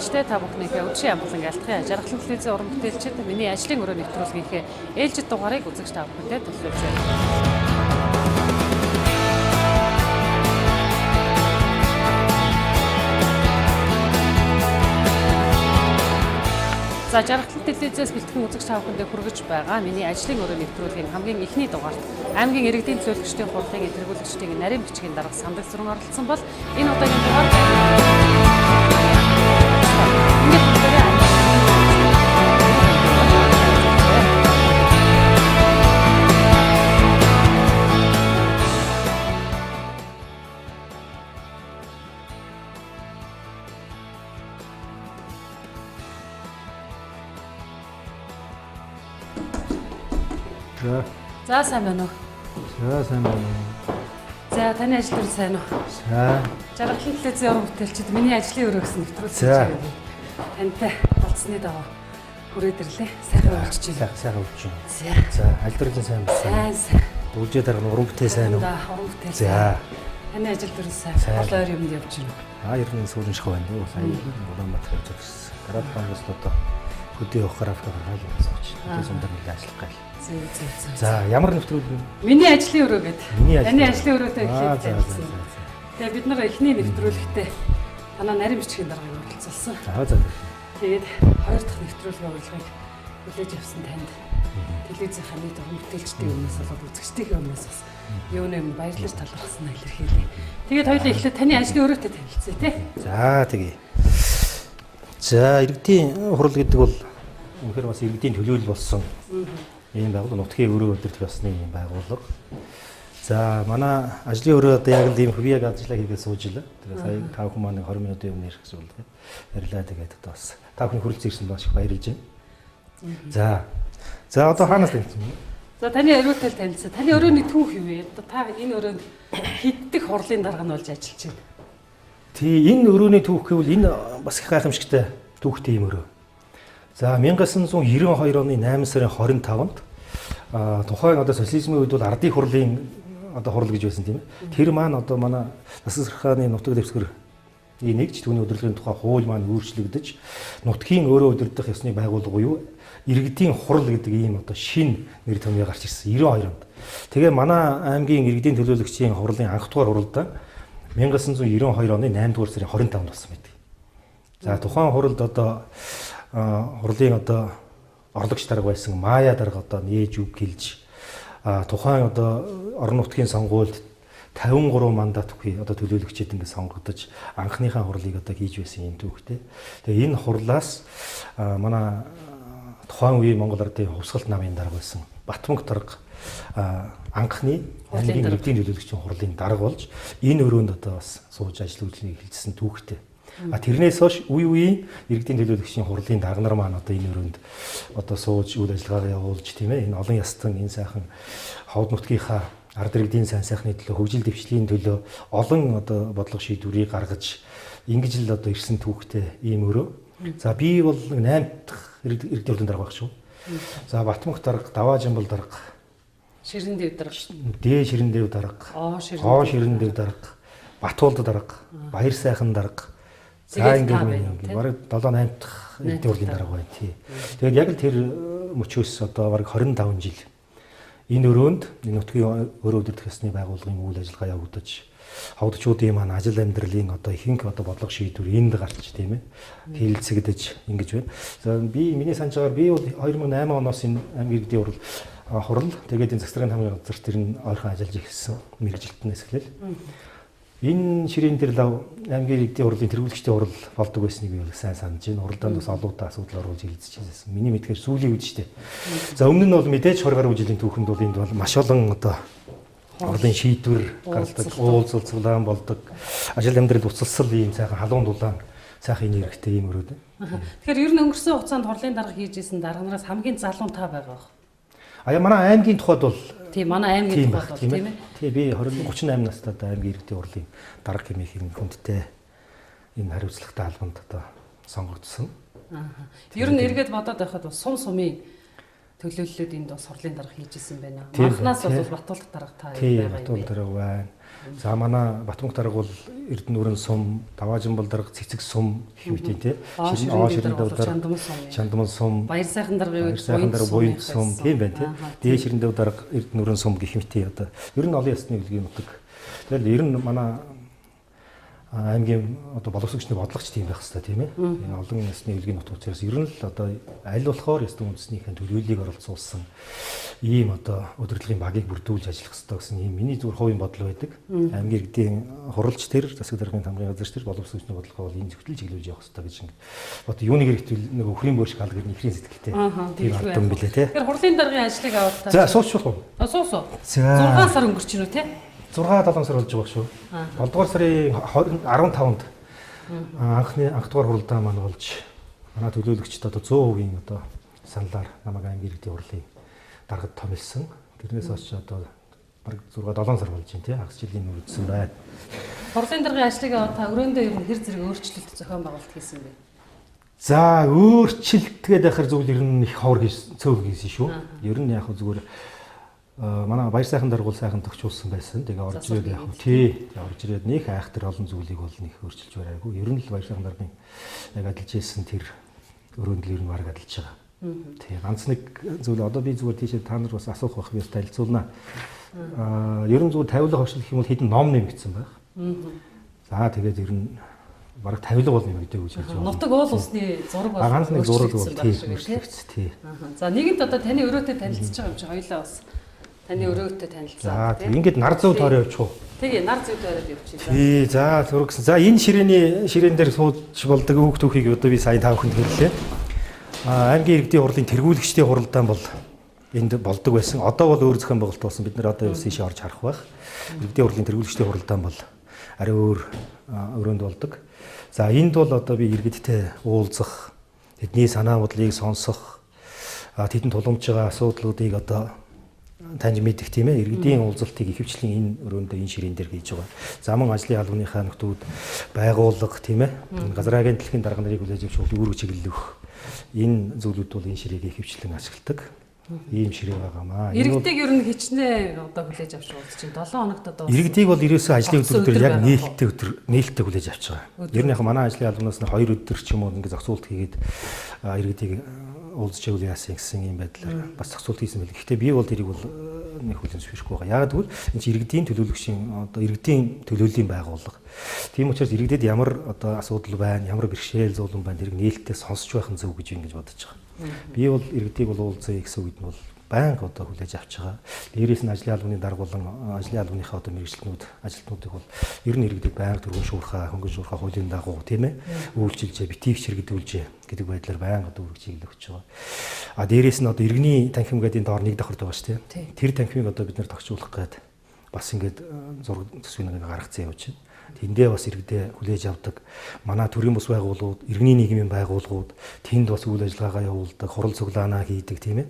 сонсогчдоо та бүхнийхээ өдрийн амгалан алтхын жаргалан телевизийн уран бүтээлчид миний ажлын өрөө нэвтрүүлгийнхээ ээлжид дугаарыг үзэгч та бүхэндээ төлөвлөж байна. За жаргалан телевизээс бэлтгэн үзэгч та бүхэндээ хүргэж байгаа миний ажлын өрөө нэвтрүүлгийн хамгийн эхний дугаарт аймгийн иргэдийн төлөөлөгчдийн хурлын тэргүүлэгчдийн нарийн бичгийн дарга Сандаг Сүрэн оролцсон бол энэ удаагийн дугаар За сайн байна уу? За сайн байна уу? За таны ажил дээр сайн уу? Сайн. Жаргалан телевизийн уран бүтээлчид миний ажлын өрөө гэсэн нэвтрүүлэг хийж байгаа. Тантай болцсны дагуу хүрээд ирлээ. Сайхан болчих чинь. Сайхан болчих чинь. За. За аль дөрөлийн сайн байна. Сайн. Дүүлжээ дарга уран бүтээл сайн уу? За уран бүтээл. За. Таны ажил дээр сайн. Гол ойр юмд явж байна. Ер нь сүүрэн шах байна уу? Сайн Улаанбаатар явж байсан. Гараадбангаас л одоо хөдөө явах график гаргаад явсан ч. Тэгээд сумдар нэлээд ажиллах гал. За ямар нэвтрүүлэг вэ? Миний ажлын өрөө гэдэг. Таны ажлын өрөөтэй эхлээд тавьсан. Тэгээд бид нар эхний нэвтрүүлэгтээ танаа нарийн бичгийн даргаыг оролцуулсан. За. Тэгээд хоёр дахь нэвтрүүлгийн урилгыг хүлээж авсан танд телевизийн нэг уран бүтээлчдийн өмнөөс болоод үзэгчдийн өмнөөс бас юу нэм баярлаж талархсан илэрхийлээ. Тэгээд хоёулаа эхлээд таны ажлын өрөөтэй танилцъя тий. За тэгье. За иргэдийн хурал гэдэг бол үнэхээр бас иргэдийн төлөөлөл болсон. Ийм байгууллага нутгийн өрөө өдөртөх ёсны ийм байгууллага. За манай ажлын өрөө одоо яг л ийм хувийг ажиллаа хийгээд сууж илаа. Тэгээ сая та бүхэн маань 20 минутын өмнө ирэх гэсэн үг ярьлаа. Тэгээд одоо бас та бүхэн хүрэлцэн ирсэн маш их баярлж байна. За одоо хаанаас танилцсан бэ? За таны өрөөтэй танилцсан. Таны өрөөний түүх юу вэ? Одоо та энэ өрөөнд хэддэх хурлын дарга нь болж ажиллаж байна? Тий энэ өрөөний түүх гэвэл энэ бас их гайхамшигтай түүхтэй юм өрөө. За 1992 оны 8 сарын 25-нд тухайн одоо социализмын үед бол ардын хурлын одоо хурал гэж байсан тийм ээ. Тэр маань одоо манай засаг нутаг дэвсгэр нэгж түүний удирдлагын тухай хууль маань өөрчлөгдөж нутгийн өрөө удирдах ёсны байгууллага буюу иргэдийн хурал гэдэг ийм одоо шинэ нэр томьёо гарч ирсэн 92 онд. Тэгээ манай аймгийн иргэдийн төлөөлөгчийн хурлын анх дугаар хуралдаа 1992 оны 8 дугаар сарын 25-нд болсон байдаг. За тухайн хуралд одоо хурлын одоо орлогч дарга байсан Мая дарга одоо нээж үг хэлж тухайн одоо орон нутгийн сонгуульд 53 мандат өгье одоо төлөөлөгчид ингэ сонгогдож анхныхаа хурлыг одоо хийж байсан юм түүхтэй. Тэгээ энэ хурлаас манай тухайн үеийн Монгол Ардын хувьсгалт намын дарга байсан Батмөнх дарга анхны аймгийн иргэдийн төлөөлөгчийн хурлын дарга болж энэ өрөөнд одоо бас сууж ажил үйлчлэгийг эхэлсэн түүхтэй. Тэрнээс хойш үе үеийн иргэдийн төлөөлөгчийн хурлын дарга нар маань одоо энэ өрөөнд одоо сууж үйл ажиллагаагаа явуулж тийм ээ энэ олон ястан энэ сайхан ховд нутгийнхаа ард иргэдийн сайн сайхны төлөө хөгжил дэвшлийн төлөө олон одоо бодлого шийдвэрийг гаргаж ингэж л одоо ирсэн түүхтэй ийм өрөө. За би бол 8 дахь иргэдийн хурлын дарга байх шүү. За Батмөнх дарга, Даваа Жамбал дарга, Ширэндэв дарга, Дээ Ширэндэв дарга, Хоо Ширэндэв дарга, Батуулд дарга, Баяр сайхан дарга. За ингээд бараг 7-8 дахь иргэдийн хурлын дарга байна тий. Тэгээд яг л тэр мөчөөс одоо бараг 25 жил энэ өрөөнд энэ нутгийн өрөө удирдах ёсны байгууллагын үйл ажиллагаа явагдаж хавдчуудын маань ажил амьдралын одоо ихэнх одоо бодлого шийдвэр энд гарч тийм ээ хэлэлцэгдэж ингэж байна. За миний санаж байгаагаар би бол 2008 оноос энэ аймгийн иргэдийн хурал тэгээд энэ засгийн хамгаалалтын газар тэр нь ойрхон ажиллаж ирсэн мэргэжилтнээс эхлэв. Энэ ширээн дээр лав аймгийн иргэдийн хурлын тэргүүлэгчдийн хурал болдог байсныг би сайн санаж байна. Хуралдаанд бас олонтаа асуудал оруулж хэлэлцэж байсан. Миний мэдхээр сүүлийн үед ч тийм. За өмнө нь бол мэдээж 20 гаруй жилийн түүхэнд бол энд бол маш олон одоо хурлын шийдвэр гаргадаг, уулзалт цуглаан болдог, ажил амьдрал уцалсал ийм сайхан халуун дулаан сайхан энэ хэрэгтэй ийм өрөөд. Тэгэхээр ер нь өнгөрсөн хугацаанд хурлын дарга хийж исэн дарга нараас хамгийн залуу та байгаа. Манай аймгийн тухайд бол тийм манай аймгийн тухайд бол тийм ээ. Тий би 38 настай аймгийн иргэдийн хурлын дарга хэмээх хүндтэй энэ хариуцлагатай албанд одоо сонгогдсон. Ер нь эргээд бодоод байхад бас сум сумын төлөөллүүд энд бас хурлын дарга хийжсэн байна. Тийм, Манхнаас тийм. бол Батуулга дарга та Тийм, байгаа юм Батуулга байна. дарга байна. За манай Батмунх дарга бол Эрдэнэ өрн сум, Даваажинбал дарга, Цэцэг сум гэх мэт тийм. Ширин дарга, дарга, Чандмал сум, Баяр сайхан даргын үед Баяр сайхан дарга, Буянд сум тийм байна тийм. Ааха. Дээд Ширин дарга, Эрдэнэ өрн сум гэх мэт одоо ер нь олон ясны үлгийн нутаг. Тэгэл ер нь манай аймгийн одоо боловсрогчны бодлогоч тийм байх хэрэгтэй тийм ээ. Энэ олон ясны үлгийн нутаг учраас ер нь л одоо аль болохоор ясны үндэснийхэн төлөвлөлийг оролцуулсан ийм одоо удирдлагын багийг бүрдүүлж ажиллах хэрэгтэй гэсэн ийм миний зүгээр хувийн бодол байдаг. Аймгийн иргэдийн хуралч тэр засаг даргын тамгын газар тэр боловсрогчны бодлогоо бол энэ зөвхөлж чиглүүлж явах хэрэгтэй гэж ингэ. Одоо юуныг хэрэгтэл нэг өхрийн бөөрш гал гэр нэхрийн сэтгэлтэй. Тийм ардам билээ тий. Тэгэхээр хурлын даргын ажлыг аваад та. За суучвах уу? Суусуу. За 6 сар өнгөрч байна уу тий? 6-7 сар болж байгаа шүү. 7 дугаар сарын 15-нд анх дугаар хуралдаа маань болж манай төлөөлөгчд одоо 100% одоо саналаар намайг аймгийн иргэдийн хурлын даргад томилсон. Тэрнээс хойш одоо бараг 6-7 сар болж байна тий. Хагас жилийн үргэлжсэн байна. Хурлын даргын ажлыг аваад та өрөөндөө ер нь хэр зэрэг өөрчлөлт зохион байгуулалт хийсэн бэ? За өөрчлөлтгээд байхаар зүйл ер нь их ховор цөөх хийсэн шүү. Ер нь яг зүгээр манай баяр сайхан дарга бол сайхан төгчүүлсэн байсан. Тэгээ орж ирээд яг тий орж ирээд нэг айхтар олон зүйлийг бол нэг өөрчилж барайгүй. Ер нь л баяр сайхан даргын яг адилж ийсэн тэр өрөөнд л ер нь бараг адилж байгаа. Тий ганц нэг зүйл одоо би зүгээр тийшээ та нар бас асуух байх биз танилцуулнаа. Ер нь зүгээр тавилга хөвшил гэх юм бол хэдэн ном нэмэгдсэн байх. За тэгээд ер нь бараг тавилга бол нэмэгдээ гэж хэлж байна. Нутаг уул усны зураг бол ганц нэг зураг бол тий өөрчлөгдсөн тий. За нэгэнт одоо таны өрөөтэй танилцж байгаа юм чи хоёлаа бас таны өрөөтэй танилцаа. За ингээд нар зөв тойроо явуучих уу? Тэгээ нар зүйд ороод явчихъя. Тий, за зүрхсэн. За энэ ширээн дээр сууж болдог хүүхд түүхийг одоо би сая та бүхэнд хэллээ. Аймгийн иргэдийн хурлын тэргүүлэгчдийн хуралдаан бол энд болдог байсан. Одоо бол өөр зохион байгуулалт болсон. Бид нэр одоо юус ийшээ орж харах байх. Иргэдийн хурлын тэргүүлэгчдийн хуралдаан бол арай өөр өрөөнд болдог. За энд бол одоо би иргэдтэй уулзах, тэдний санаа бодлыг сонсох, тэдэнд тулгамж байгаа асуудлуудыг одоо таньж мэдэх тийм ээ. Иргэдийн уулзалтыг ихэвчлэн энэ өрөөндөө энэ ширээн дээр хийж байгаа. Заман ажлын албаныхаа нөхдүүд байгууллага тийм ээ. Газар агентлагийн дарга нарыг хүлээж авч үүрэг чиглэлөх энэ зүйлүүд бол энэ ширээг ихэвчлэн ашигладаг. Ийм ширээ байгаамаа. Иргэдийг ер нь хичнээн одоо хүлээж авч уулзч чинь 7 хоногт одоо иргэдийг бол ерөөсөө ажлын өдрүүдээр яг нээлттэй хүлээж авч байгаа. Ер нь яг манай ажлын албанаас нь 2 өдөр ч юм уу ингэ зохицуулт хийгээд иргэдийг уулзч явуул яасан гэсэн юм байдлаар бас зохицуулт хийсэн байл. Гэхдээ би бол тэрийг бол нэг хүлэн зөвшөөрөхгүй байгаа. Яг тэгвэл энэ чинь иргэдийн төлөөлөгчийн одоо иргэдийн төлөөллийн байгууллага. Тийм учраас иргэдэд ямар одоо асуудал байна, ямар бэрхшээл зуулан байна тэрийг нээлттэй сонсч байх нь зөв гэж ингэж бодож байгаа. Би бол иргэдийг бол уулзъя гэсэн үед нь бол байнга одоо хүлээж авч байгаа. Дээрээс нь ажлын албаны дарга болон ажлын албаныхаа одоо мэргэжилтнүүд, ажилтнуудыг бол ер нь иргэдэг байнга түргэн шуурхаа, хөнгөн шуурхаа хуулийн дагуу тийм ээ үйлчилжээ, битгий чирэгдүүлжээ гэдэг байдлаар байнга одоо үргэлж өгч байгаа. Дээрээс нь одоо иргэний танхим гэдэг энэ доор нэг давхарт байгаа шүү дээ. Тэр танхимыг одоо бид нэр тогтчуулах гээд бас ингээд зураг төсвийг гаргацсан явж байна. Тэндээ бас иргэдээ хүлээж авдаг. Манай төрийн бус байгууллагууд, иргэний нийгмийн байгууллагууд тэнд бас үйл ажиллагаагаа явуулдаг, хурал цуглаанаа хийдэг тийм ээ.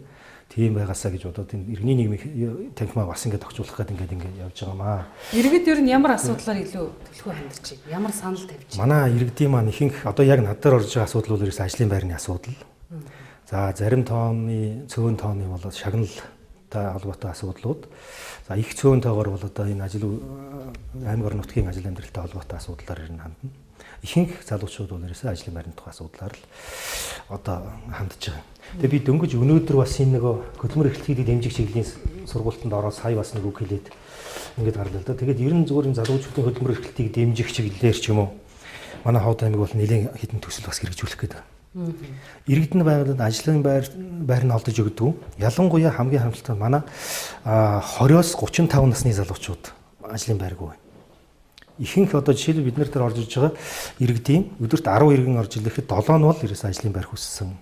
Тийм байгаасаа гэж бодоод энэ иргэний нийгмийн танхимаа бас ингээд тогтчуулах гэдэг ингээд явж байгаамаа. Иргэд ер нь ямар асуудлаар илүү төлхөө хандж байна? Ямар санал тавьж байна? Манай иргэдийн маань ихэнх одоо яг надад орж байгаа асуудал бол ерөөс ажлын байрны асуудал. За зарим тооны, цөөн тооны бол шагналтай холбоотой асуудлууд. За их цөөн тоогоор бол одоо энэ аймаг орон нутгийн ажил амьдралтай холбоотой асуудлаар ер нь хандна. Ихэнх залуучууд бол ерөөсөө ажлын байрны тухай асуудлаар л одоо хандж байгаа. Тэгээ би дөнгөж өнөөдөр бас энэ нөгөө хөдөлмөр эрхлэлтийг дэмжих чиглэлийн сургуультанд ороод сая бас нэг үг хэлээд ингээд гарлаа л да. Тэгээд ер нь зүгээр залуучуудын хөдөлмөр эрхлэлтийг дэмжих чиглэлээр ч юм уу манай Ховд аймаг бол нэлээд хэдэн төсөл бас хэрэгжүүлэх гэдэг. Иргэдэн байгууллагад ажлын байр нь олдож өгдөг. Ялангуяа хамгийн хамтлагтай манай 20-оос 35 насны залуучууд ажлын байргүй байна. Ихэнх одоо жишээлбэл бид нар дээр орж иж байгаа иргэдийн өдөрт 10 иргэн орж ирэхэд 7 нь бол ерөөсөө ажлын байр хүссэн.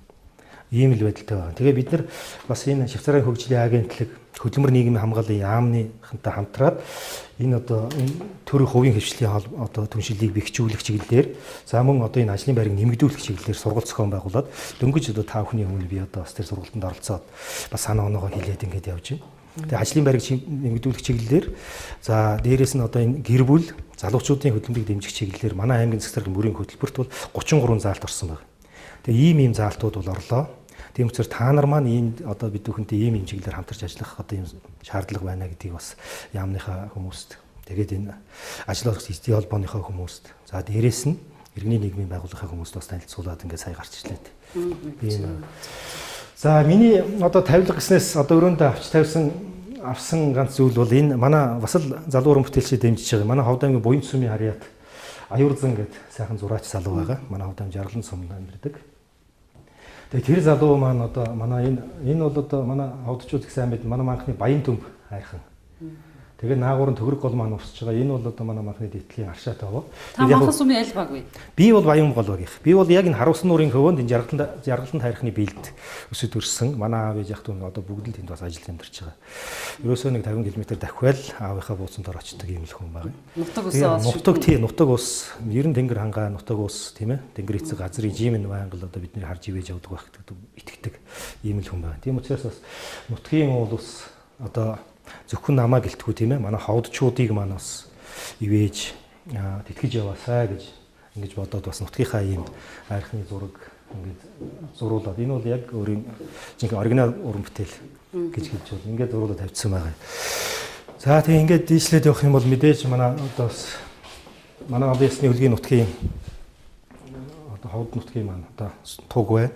Ийм л байдалтай байна. Тэгээ бид нар бас энэ Швейцарын хөгжлийн агентлаг хөдөлмөр нийгмийн хамгааллын яамныхантай хамтраад энэ одоо төрийн хувийн хвшлийн одоо түншлэлийг бэхжүүлэх чиглэлээр за мөн одоо энэ ажлын байрыг нэмэгдүүлэх чиглэлээр сургалт зохион байгуулад дөнгөж одоо та бүхний өмнө би одоо бас тэр сургалтанд оролцоод бас санаа оноогоо хэлээд ингээд явж байна. Тэгээ ажлын байрыг нэмэгдүүлэх чиглэлээр за дээрэс нь одоо энэ гэр бүл залуучуудын хөдөлмөрийг дэмжих чиглэлээр манай аймгийн засаг даргын мөрийн хөтөлбөрт бол 33 заалт орсон байна. Тэгээ ийм заалтууд бол орлоо. Тийм учраас та нар маань энд одоо бид бүхэнтэй ийм чиглэлээр хамтарч ажиллах одоо ийм шаардлага байна гэдгийг бас яамныхаа хүмүүст тэгээд энэ ажил олгох эзэдийн холбооныхоо хүмүүст за дээрэс нь иргэний нийгмийн байгууллагын хүмүүст бас танилцуулаад ингээд сая гарч ирлээ. Би энэ за миний одоо тавилга гэснээс одоо өрөөндөө авсан ганц зүйл бол энэ манай бас л залуу уран бүтээлчид дэмжиж байгаа. Манай Ховд аймгийн Буян сумын харьяат Аюурзан гэдэг сайхан зураач залуу байгаа. Манай Ховд аймгийн Жаргалан сумд амьдардаг. Тэгээ тэр залуу маань одоо манай энэ бол одоо манай ховдчууд их сайн байд. Манай манхны баян төмб хайрхан. Тэгээ наагуурын төгрөг гол маань усч байгаа. Энэ бол одоо манай манхны дээдлийн аршаа таваа. Та манхан сумын аль баг вэ? Би бол Баян гол багийнх. Би бол яг энэ Харуулсан нуурын хөвөнд энэ Жаргаланд хайрхны биелд өсөд өрсөн. Манай аав ээж ах дүү одоо бүгд л тэнд бас ажил амьдарч байгаа. Ерөөсөө нэг 50 км дахиад аавынхаа бууцанд орочдөг юм л хүн байгаа. Нутаг ус ер нь тэнгэр хангаа нутаг ус тийм ээ. Тэнгэр эцэг газрын жимэн байнгал одоо бидний харж ивэж явдаг байх гэдэг итгэдэг ийм л хүн байгаа. Тийм учраас бас нутгийн ус одоо зөвхөн намаа гэлтгүү тийм ээ. Манай ховдчуудыг маань бас ивэж тэтгэж яваасаа гэж ингэж бодоод бас нутгийнхаа ийм хайрхны зураг ингэж зуруулаад энэ бол яг өөрийн жинхэнэ оригинал уран бүтээл гэж хэлж бол ингээд зуруулаад тавьчихсан байгаа. За тэгээ ингээд дийшлээд явах юм бол мэдээж манай одоо бас манай объектны хөлгийн нутгийн одоо ховд нутгийн маань одоо туг байна.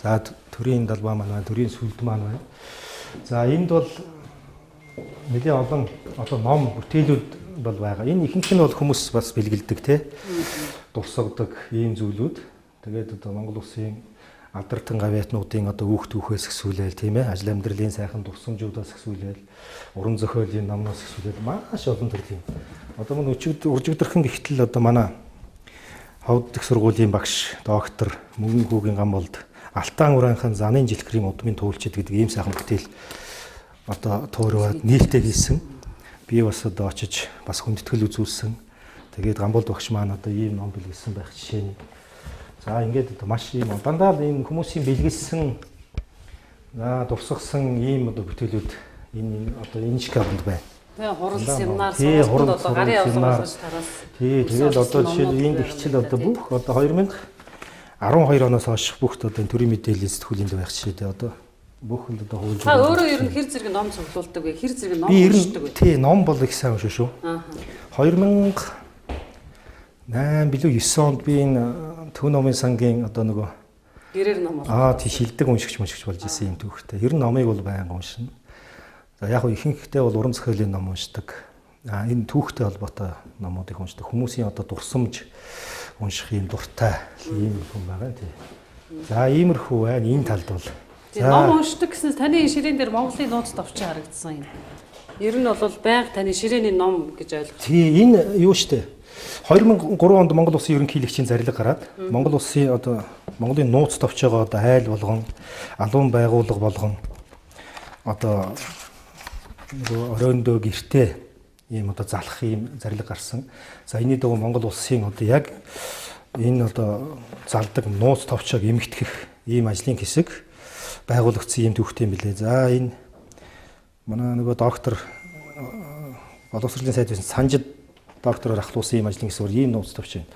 За төрийн далбаа маань байна, төрийн сүлд маань байна. За энд бол нэлээд олон одоо ном бүтээлүүд бол байгаа. Энэ ихэнх нь бол хүмүүс бас бэлгэлдэг те. Дурсагдаг ийм зүйлүүд. Тэгээд одоо Монгол улсын алдартан гавьяатнуудын одоо үүх түүхээс эхсүүлээл тийм ээ. Ажил амьдралын сайхан дурсамжуудаас эхсүүлээл, уран зохиолын номноос эхсүүлээл маш олон төрлийн. Одоо мөн уржигдэрхэн гихтэл одоо манай Ховд их сургуулийн багш доктор Мөнгөн хүүгийн Гамболд Алтан ураанхын Занын жилхрийн удмын туульчид гэдэг ийм сайхан бүтээл одоо туураад нээлттэй хийсэн. Би бас одоо очиж бас хүндэтгэл үзүүлсэн. Тэгээд Гамболд багш маань одоо ийм ном бэлгэлсэн байх жишээ нь. За ингээд одоо маш ийм дандаа ийм хүмүүсийн бэлгэлсэн дурсагсан ийм одоо бүтээлүүд энэ одоо энэ шкафанд байна. Тэгээ хурал семинар сургалтад одоо гарын явуулгаж тараас. Тэгээд одоо жишээ нь энд ихчил одоо бүх одоо 2012 оноос хойш бүх одоо төрийн мэдээллийн сэтгүүлийн байх жишээдээ одоо бүх л одоо хууль. Та өөрөө ер нь хэр зэрэг ном цуглуулдаг вэ? Хэр зэрэг ном уншдаг вэ? Тий, ном бол их сайн уншиж шүү. 2008 билүү 9 онд би энэ Төв номын сангийн одоо нөгөө гэрээр ном тий шилдэг уншигч болж исэн юм түүхтэй. Ер нь номыг бол байнга уншина. За яг ихэнхдээ бол уран зохиолын ном уншдаг. Энэ түүхтэй холбоотой номуудыг уншдаг. Хүмүүсийн одоо дурсамж унших юм дуртай ийм хүн байгаа тий. За иймэрхүү байна энэ талд бол. Ном уншдаг гэснээр таны ширээн дээр Монголын нууц товчхон харагдсан юм. Ер нь бол байнга таны ширээний ном гэж ойлгох. Тий энэ юу штэ. 2003 онд Монгол Улсын ерөнхийлөгчийн зарлиг гараад Монгол Улсын одоо Монголын нууц товчоогоо одоо айл болгон алуун байгууллага болгон одоо оройндөө гэртээ ийм одоо залах ийм зарлиг гарсан. За энэний дагуу Монгол Улсын одоо яг энэ одоо залдаг нууц товчоог эмэгтгэх ийм ажлын хэсэг байгуулагдсан ийм түүхтэй юм билээ. За энэ манай нөгөө доктор боловсролын сайд байсан Санжид доктороор ахлуулсан ийм ажлын хэсгээр ийм нууц товч байна.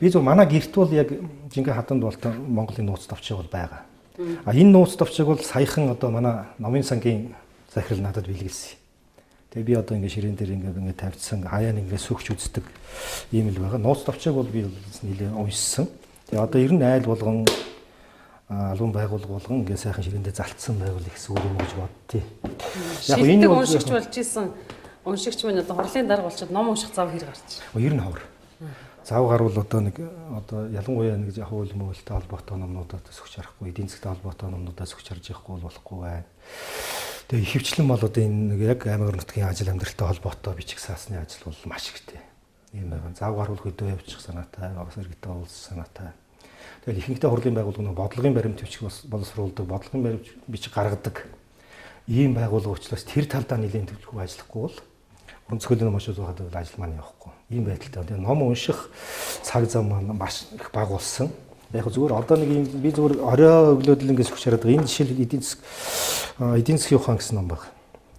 Би зөв манай гэрт бол яг жинхэнэ хатанд бол Монголын нууц товчоо бол байгаа. Энэ нууц товчоог бол саяхан одоо манай номын сангийн захирал надад бэлгэлсэн. Тэгээ би одоо ингэ ширээн дээр ингэ тавьчихсан хаяа ингэ сөхч үздэг ийм л байгаа. Нууц товчоог бол би нэлээд уншсан. Тэгээ одоо ер нь айл болгон алуун байгууллага болгон ингэ сайхан ширээндээ залтсан байгуул их зүгээр юм гэж боддتي. Яг энэ уншигч болж исэн уншигч минь одоо хурлын дарга болчиход ном унших зав хэр гарч. Ер нь ховор. Зав гарвал одоо нэг одоо ялангуяа нэг яг хууль мөөлтэй холбоотой номнуудад зөвч харахгүй, эдийн засгийн холбоотой номнуудад зөвч харж явахгүй болохгүй байна. Тэгээ ихэвчлэн бол одоо энэ нэг яг аймаг нутгийн ажил амьдралтай холбоотой бичих саасны ажил бол маш ихтэй. Ийм байна. Зав гарвал хөдөө явуучих санаатай, оос иргэдээ уулзах санаатай. Тэгэл ихэнхдээ хурлын байгууллагын бодлогын баримт бичиг боловсруулдаг, бодлогын баримт бичиг гаргадаг ийм байгууллага учраас тэр талдаа нэлээд төвлөрөө ажиллахгүй бол уран зохиолын номчууд байгаад ажил маань явахгүй. Ийм байдалтай. Тэгээ ном унших цаг зам маань маш их бага болсон. Яг зүгээр одоо нэг юм би зүгээр орой өглөөдөл ингэж хүч хараад байгаа. Энэ жишээл эдийн засгийн ухаан гэсэн ном байна.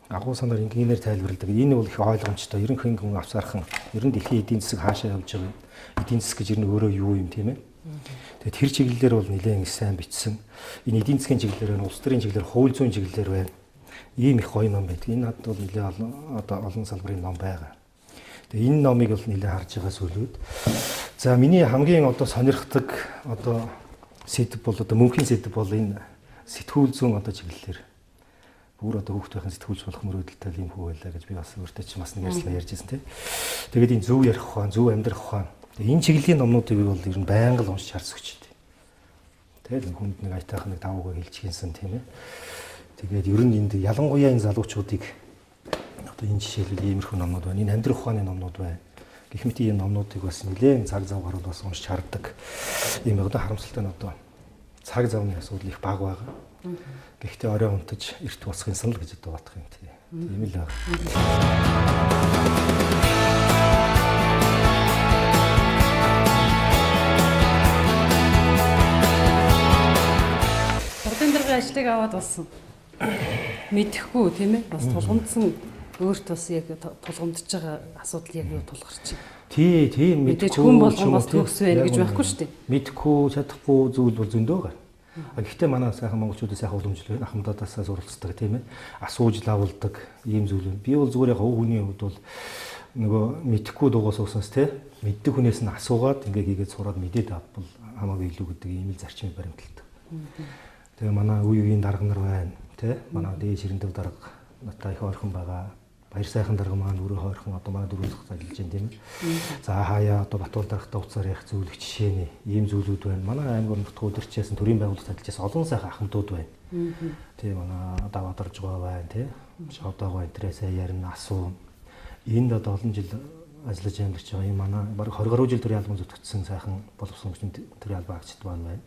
Агуу санаар инженеэр тайлбарладаг. Энэ бол их ойлгомжтой. Ерөнхий хүн авсаархан ер нь дэлхийн эдийн засаг хаашаа явж байгаа. Эдийн засаг гэж ер нь өөрөө юу юм тийм ээ. Тэгээд тэр чиглэлээр бол нэлээд сайн бичсэн. Энэ эдийн засгийн чиглэлээр байна, улс төрийн чиглэлээр, хууль зүйн чиглэлээр байна. Ийм их гоё ном байдаг. Энэ надад бол нэлээд олон салбарын ном байгаа. Тэгээд энэ номыг бол нэлээд харж байгаа сүлүүд. За миний хамгийн сонирхдаг сэдв бол мөнхийн сэдв бол энэ сэтгүүл зүйн чиглэлээр бүр хүүхд байхын сэтгүүлч болох мөрөөдөлтэй юм хүү байлаа гэж би бас өөртөө ч бас нэг ярьслаа ярьж байсан тийм. Тэгээд энэ зөв ярих ухаан, зөв амьдрах ухаан. Энэ чиглэлийн номнуудыг бол ер нь байнга л уншиж харсагч дээ. Тэгээд хүнд нэг айтайхан нэг давуугаа хэлчихсэн тийм ээ. Тэгээд ер нь энд ялангуяа энэ залуучуудыг энэ жишээлбэл иймэрхүү номнууд байна. Энэ амьдрах ухааны номнууд байна. Гэх мэт ийм номнуудыг бас нэлээд цаг зав гаруул бас уншиж хардаг. Ийм харамсалтай нь цаг завны асуудал их бага байгаа. Гэхдээ орой унтаж эрт босхын санал гэж бодох юм тийм л байна. Хурдан даргын ажлыг аваад бас мэдэхгүй тийм ээ бас тулгамдсан өөрт бас яг тулгамдж байгаа асуудал яг юу тулгарч байна. Тийм мэдээгүй хүн болгон бас төгс байна гэж байхгүй шүү дээ. Мэдхгүй чадахгүй зүйл бол зөндөө байгаа. Гэхдээ манай сайхан монголчуудын сайхан уламжлал ахмадаадаасаа суралцдаг тийм ээ. Асууж лавладаг ийм зүйл байна. Би бол зүгээр яг хүний хувьд бол нөгөө мэдхгүй дугаас уусаас тийм мэддэг хүнээс нь асуугаад ингээ хийгээд сураад мэдээд авбал хамаагүй илүү гэдэг ийм л зарчмыг баримталдаг. Тэгээ манай үеийн дарга нар байна тийм манай дээд ширэндэв дарга надтай их ойрхон байгаа. Баяр сайхан дарга маань өөрөө хойрхон манай дөрөв дахь ажиллаж байна тийм ээ. За хаяа Батуул даргатай уцаар явах зөвлөх жишээний ийм зүйлүүд байна. Манай аймаг нутгийн удирчээс төрийн байгууллагад ажиллаж олон сайхан ахмадууд байна. Тийм манай даваа даржгаа байна тийм. Шавдаага интерээс ярина асуу. Энд олон жил ажиллаж амьдарч байгаа юм манай баг 20 гаруй жил төрийн албан зүтгэсэн сайхан боловсон төрийн албан агчид байна.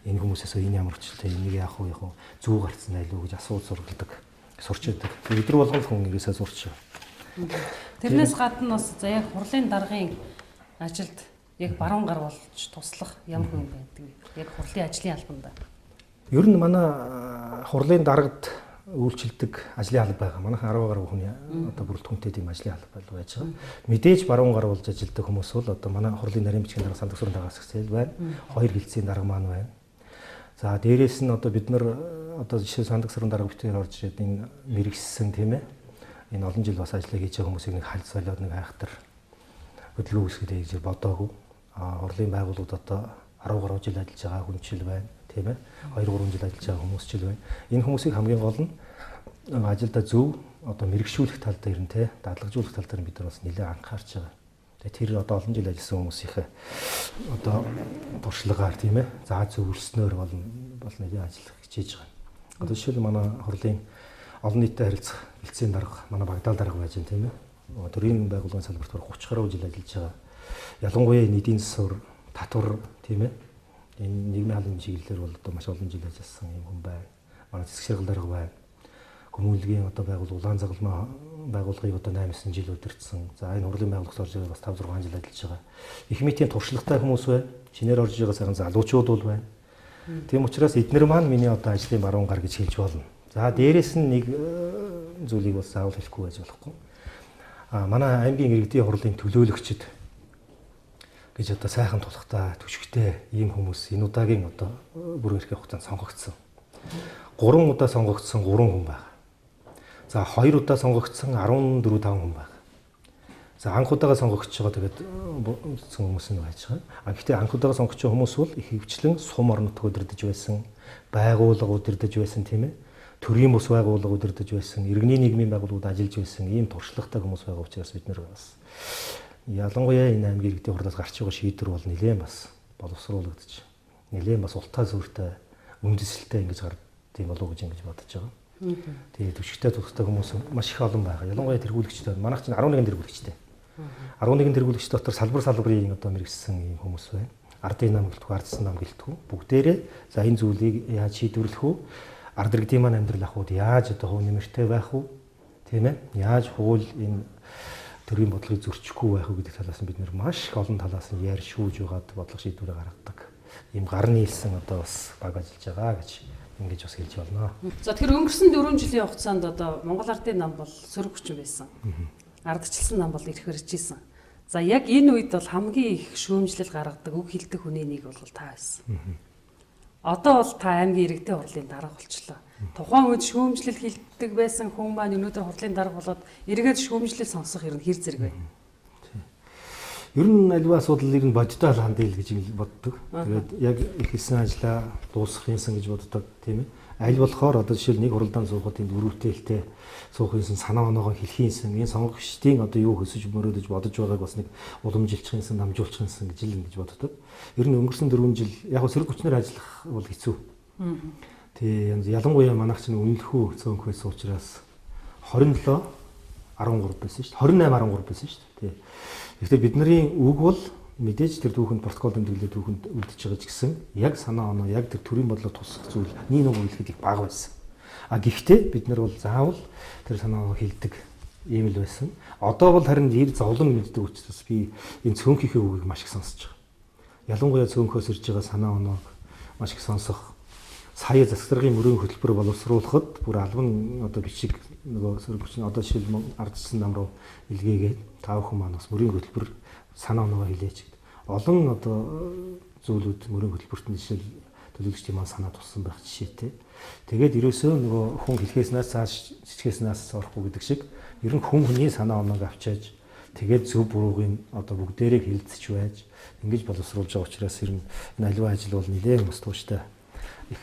Энэ хүмүүсээс энэ ямар хүчлээ энийг яах вэ зүү гарцсан айлуу гэж асууж сургадаг. Сурч байдаг. Өдөр болгон хүн ирээсээ сурч байгаа. Тэрнээс гадна бас за яг хурлын даргын ажилд яг баруун гар болж туслах ямар хүн байдаг вэ? Яг хурлын ажлын албанд. Ер нь манай хурлын даргад үйлчилдэг ажлын алба байгаа. Манайхан 10 гаруй хүний бүрэлдэхүүнтэй тийм ажлын алба байж байгаа. Мэдээж баруун гар болж ажилладаг хүмүүс бол манай хурлын нарийн бичгийн дарга сандаг сурын даргаас ихсэл байна. Хоёр хилцээний дарга маань байна. За дээрээс нь бид нар жишээ сандаг сарын дарга битээр орж ирээд энэ мэрэгссэн тийм ээ. Энэ олон жил бас ажиллаа хийж байгаа хүмүүсийг нэг хальт солиод нэг хайхтар хөдөлгөөн үүсгэдэг гэж бодоогүй. Хурлын байгууллагууд 10 гаруй жил ажиллаж байгаа хүн чил байна тийм ээ. 2-3 жил ажиллаж байгаа хүмүүс чил байна. Энэ хүмүүсийг хамгийн гол нь ажилдаа зөв мэрэгшүүлэх тал дээр нь тийм дадлагжуулах тал дээр бид нар бас нэлээд анхаарч байгаа. Тэр олон жил ажилласан хүмүүсийнхээ туршлагаар тийм ээ заа зөвлснөөр бол нэлээд ажиллах хичээж байгаа. Жишээл манай хурлын олон нийтэд харилцах хилцээний дарга манай Багдал дарга байж байна тийм ээ. Төрийн байгууллагын салбарт 30 гаруй жил ажиллаж байгаа. Ялангуяа энэ эдийн засвар татвар тийм ээ. Энэ нийгмийн албан чиглэлээр бол маш олон жил ажилласан юм хүн байна. Манай засаг шаргал дарга байна. Хүмүүнлэгийн байгууллага улаан загалмаа байгууллагыг 8-9 жил удирдсан. За энэ хурлын байгууллагт орж байгаа бас 5-6 жил ажиллаж байгаа. Их мэтийн туршлагатай хүмүүс байна. Шинээр орж байгаа сайхан залуучууд бол байна. Тийм учраас эднэр маань миний ажлын баруун гар гэж хэлж болно. За дээрэс нь нэг зүйлийг бас заавал хэлэхгүй байж болохгүй. Манай аймгийн иргэдийн хурлын төлөөлөгчд гэж сайхан тулхтай түшигтэй ийм хүмүүс энэ удаагийн бүр эрхээ хугацаанд сонгогдсон. 3 удаа сонгогдсон 3 хүн байна. За 2 удаа сонгогдсон 14-5 хүн байна. За анх удаага сонгогдож байгаа тэгээд хүмүүс нь байж байгаа. Гэхдээ анх удаага сонгогдож байгаа хүмүүс бол их хвчлэн сум орнотог удирдах байсан, байгууллага удирдах байсан тийм ээ. Төрийн бус байгууллага удирдах байсан, иргэний нийгмийн байгууллагууд ажиллаж байсан ийм туршлагатай хүмүүс байгаа учраас бид нэр бас ялангуяа энэ аймгийн иргэдийн хурлаас гарч байгаа шийдвэр бол нэлээд бас боловсруулагдаж, нэлээд бас ултаа зүртэй, үндэслэлтэй ингэж гардыг болов уу гэж бодож байгаа. Тэгээд төвчтэй тустай хүмүүс маш их олон байгаа. Ялангуяа тэргүүлэгчтэй. Манайх чинь 11 тэргүүлэгчтэй. 11 тэргүүлэгч дотор салбарын мэрэгссэн ийм хүмүүс байна. Ардын нам гэлтгүү, ардсан нам гэлтгүү. Бүгдээрээ за энэ зүйлийг яаж шийдвэрлэх вэ? Ард иргэдийн маань амьдрал ахуйд яаж хувь нэмэртэй байх вэ? Тийм ээ? Яаж хууль энэ төрийн бодлогыг зөрчихгүй байх вэ гэдэг талаас нь бид нэр маш их олон талаас нь яар шүүж байгаад бодлого шийдвэрээ гаргадаг. Ийм гар нийлсэн бас баг ажиллаж байгаа гэж ингэж бас хэлж байна. За тэгэхээр өнгөрсөн 4 жилийн хугацаанд Монгол Ардын нам бол сөрөг хүчин байсан. Ардчилсан нам бол ирэх барьж исэн. За яг энэ үед бол хамгийн их шүүмжлэл гаргадаг, үг хэлдэг хүний нэг бол та байсан. Одоо бол та аймгийн иргэдийн хурлын дарга болчлоо. Тухайн үед шүүмжлэл хэлдэг байсан хүн маань өнөөдөр хурлын дарга болоод эргээд шүүмжлэл сонсох юм хэр зэрэг вэ? Ер нь альва асуудал ер нь бодиттой хандъя гэж боддог. Тэгээд яг их хийсэн ажлаа дуусгах юмсан гэж боддог тийм ээ. Аль болохоор одоо жишээл нэг хуралдаан суухад энд өрөвтэй суух юмсан санаа оноогоо хэлэх юмсан энэ сонгогчдын одоо юу хөсөж мөрөөдөж бодож байгааг бас нэг уламжилчих юмсан намжуулчих юмсан гэж л ингэж боддог. Ер нь өнгөрсөн 4 жил яг сөрөг хүчнэр ажиллах бол хэцүү. Тэгээ ялангуяа манайх чинь үнэлэхүү цөөнх байсан учраас 27 13 байсан шүү дээ. 28 13 байсан шүү дээ. Гэхдээ бидний үг бол мэдээж тэр түүхэнд протокол тэмдэглэлээ түүхэнд үлдэж байгаа ч гэсэн яг санаа оноо яг тэр төрийн бодлого тусах зүйл нэг үйлхэд их бага байсан. А гэхдээ бид нар бол заавал тэр санаа оноо хилдэг ийм л байсан. Одоо бол харин ир зовлон мэддэг учраас би энэ цөөнхийнхээ үгийг маш их сонсож байгаа. Ялангуяа цөөнхөөс ирж байгаа санаа оноог маш их сонсох. Сая засаг даргын мөрийн хөтөлбөр боловсруулахад бүр албан одоо бичиг нөгөө сөрөг хүчин одоо жишээл ардчсан нам руу илгээгээд тав хүн маань бас мөрийн хөтөлбөр санаа оноогоо хэлээч гэдэг. Олон одоо зүйлүүд мөрийн хөтөлбөрт нь жишээл төлөөлөгчдийн маань санаа туссан байх жишээтэй. Тэгээд ерөөсөө нөгөө хүн хэлхээснээс цааш жижигхээснээс орохгүй гэдэг шиг ер нь хүний санаа оноог авчааж тэгээд зөв буруугийн одоо бүгдээрээ хилцэж байж ингэж боловсруулж байгаа учраас ер нь энэ аливаа ажил бол нэлээд бас тууштай их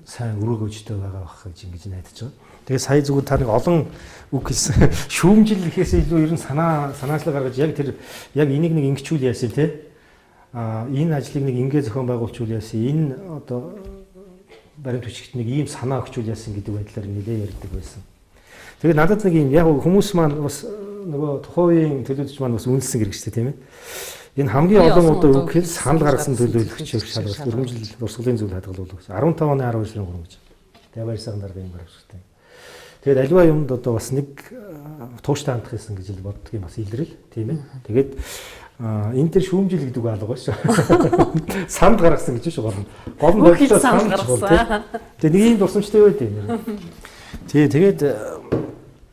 сайн өрөөгөөжтэй байгаа байх гэж ингэж найдаж байгаа. Тэгээ сая зүгээр та нэг олон үг хэлсэн шүүмжил гэхээс илүү ер нь санаачлал гаргаж яг энийг нэг ингэчүүл яасан те. Энэ ажлыг нэг ингээ зохион байгуулчул яасан. Энэ одоо баримт бичигт нэг ийм санаа өгчүүл яасан гэдэг байдлаар нэлээ ярьдаг байсан. Тэгээ надад нэг юм яг хүмүүс маань бас нөгөө тухайн төлөөлөгч маань бас үнэлсэн гэр гэжтэй тийм ээ. Энэ хамгийн олон удаа үг хэл санал гаргасан төлөөлөгч шалгах өргөмжил урсгалын зүйл хадгалуулах 15 оны 12 сарын 3 гэж. Тэгээ баяр сайхан даргын баримттай. Тэгээд аливаа юмд одоо бас нэг тууштай хандах гэсэн гэж л боддог юм бас илрэл тийм ээ. Тэгээд энэ төр шүүмжил гэдэг алга шүү. Санд гаргасан гэж шүү гол нь. Гол нь бодлоо санд гаргасан. Тэгээд нэг юм дурсамжтай байд юм. Тэгээд